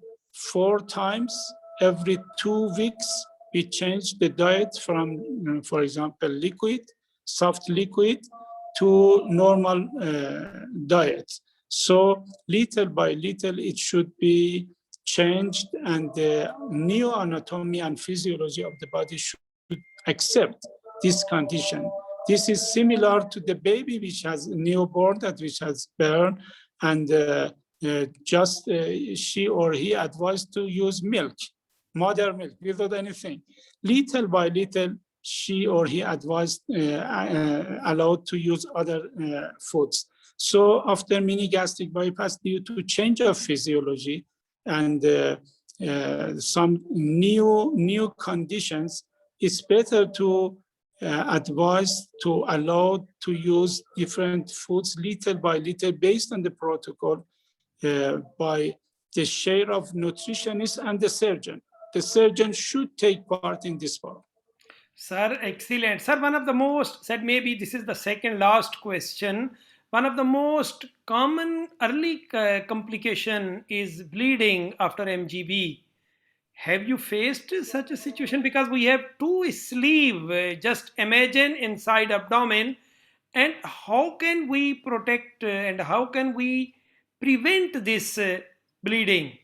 4 times every 2 weeks. We change the diet from, for example, soft liquid to normal diet. So little by little, it should be changed, and the neoanatomy and physiology of the body should accept this condition. This is similar to the baby which has newborn, which has burn, and just she or he advised to use milk, mother milk, without anything. Little by little, she or he advised allowed to use other foods. So after mini gastric bypass, due to change of physiology and some new conditions, it's better to advise to allow to use different foods little by little based on the protocol by the share of nutritionists and the surgeon. The surgeon should take part in this part. Sir, excellent. Sir, one of the most, said maybe this is the second last question. One of the most common early complication is bleeding after MGB. Have you faced such a situation? Because we have 2 sleeve, just imagine inside abdomen. And how can we protect and how can we prevent this bleeding?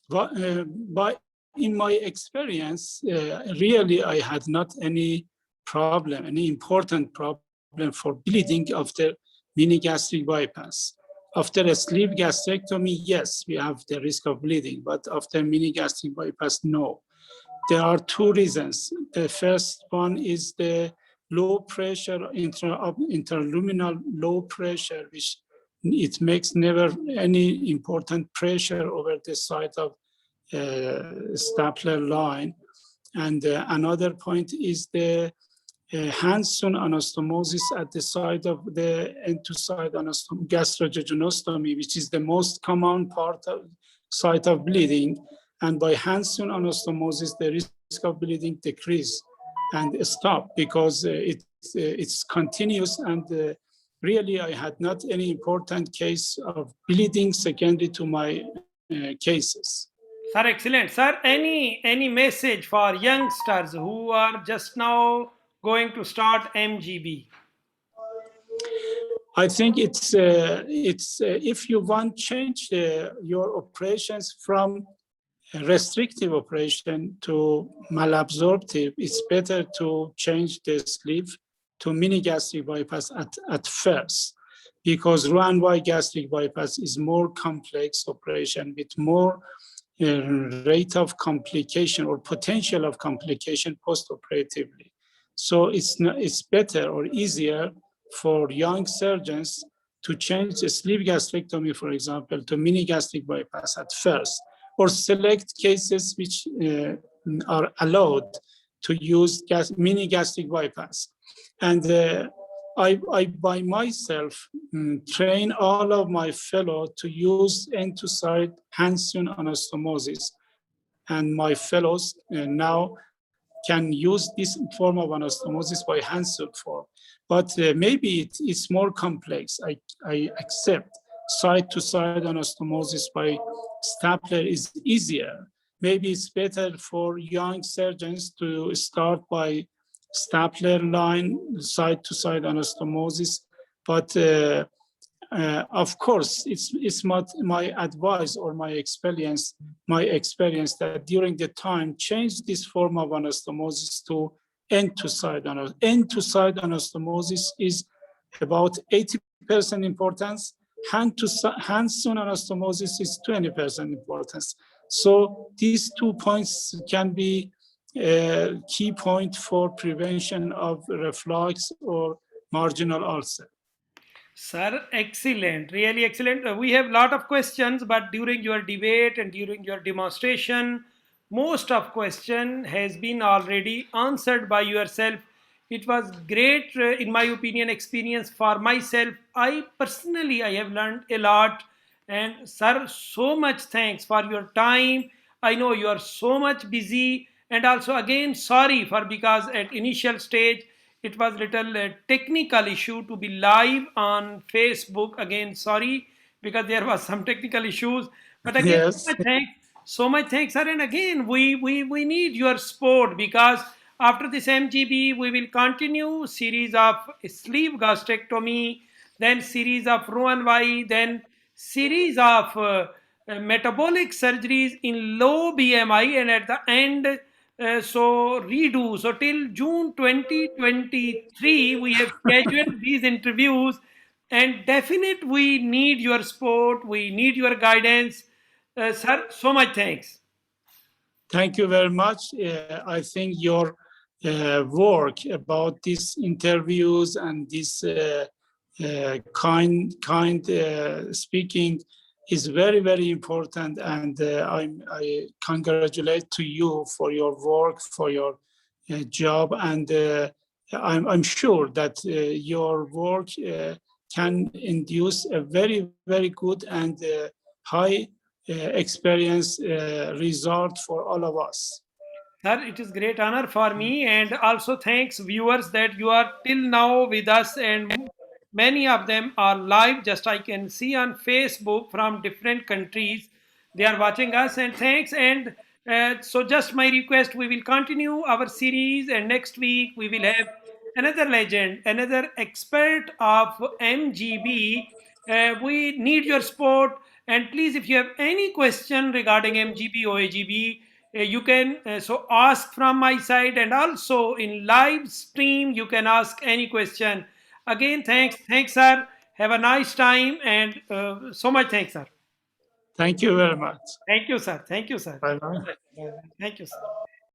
But in my experience, really, I had not any problem, any important problem for bleeding after mini gastric bypass. After a sleeve gastrectomy, yes, we have the risk of bleeding, but after mini gastric bypass, no. There are 2 reasons. The first one is the low pressure, interluminal low pressure, which it makes never any important pressure over the site of stapler line. And another point is the hands-on anastomosis at the site of the end-to-side gastrojejunostomy, which is the most common part of site of bleeding. And by hands-on anastomosis, the risk of bleeding decrease and stop because it's continuous and really I had not any important case of bleeding secondary to my cases. Sir, excellent. Sir, any message for youngsters who are just now going to start MGB? I think it's if you want change your operations from restrictive operation to malabsorptive, it's better to change the sleeve to mini gastric bypass at first, because Roux-en-Y gastric bypass is more complex operation with more rate of complication or potential of complication post-operatively. So it's better or easier for young surgeons to change the sleeve gastrectomy, for example, to mini gastric bypass at first, or select cases which are allowed to use mini gastric bypass. And I by myself train all of my fellow to use end-to-side hands-on anastomosis. And my fellows now can use this form of anastomosis by hands-on form. But maybe it's more complex. I accept side-to-side anastomosis by stapler is easier. Maybe it's better for young surgeons to start by stapler line, side-to-side anastomosis. But of course, it's not my advice or my experience that during the time change this form of anastomosis to end-to-side anastomosis. End-to-side anastomosis is about 80% importance. Hands-on anastomosis is 20% importance. So these 2 points can be a key point for prevention of reflux or marginal ulcer. Sir, excellent, really excellent. We have lot of questions, but during your debate and during your demonstration, most of question has been already answered by yourself. It was great, in my opinion, experience for myself. I have learned a lot. And sir, so much thanks for your time. I know you are so much busy, and also again sorry for because at initial stage it was little technical issue to be live on Facebook. Again sorry because there was some technical issues, but again Yes. so much thanks sir. And again we need your support because after this MGB we will continue series of sleeve gastrectomy, then series of Roux-en-Y, then series of metabolic surgeries in low BMI, and at the end, so redo. So till June 2023, we have scheduled these interviews, and definite we need your support, we need your guidance. Sir, so much thanks. Thank you very much. I think your work about these interviews and this kind speaking is very, very important. And I congratulate to you for your work, for your job. And I'm sure that your work can induce a very, very good and high experience result for all of us. Sir, it is great honor for me, and also thanks viewers that you are till now with us, and many of them are live. Just I can see on Facebook from different countries, they are watching us, and thanks. And so, just my request: we will continue our series, and next week we will have another legend, another expert of MGB. We need your support, and please, if you have any question regarding MGB or AGB, you can so ask from my side, and also in live stream you can ask any question. Again thanks sir, have a nice time, and so much thanks sir. Thank you very much. Thank you sir, thank you sir. Bye bye. Thank you sir.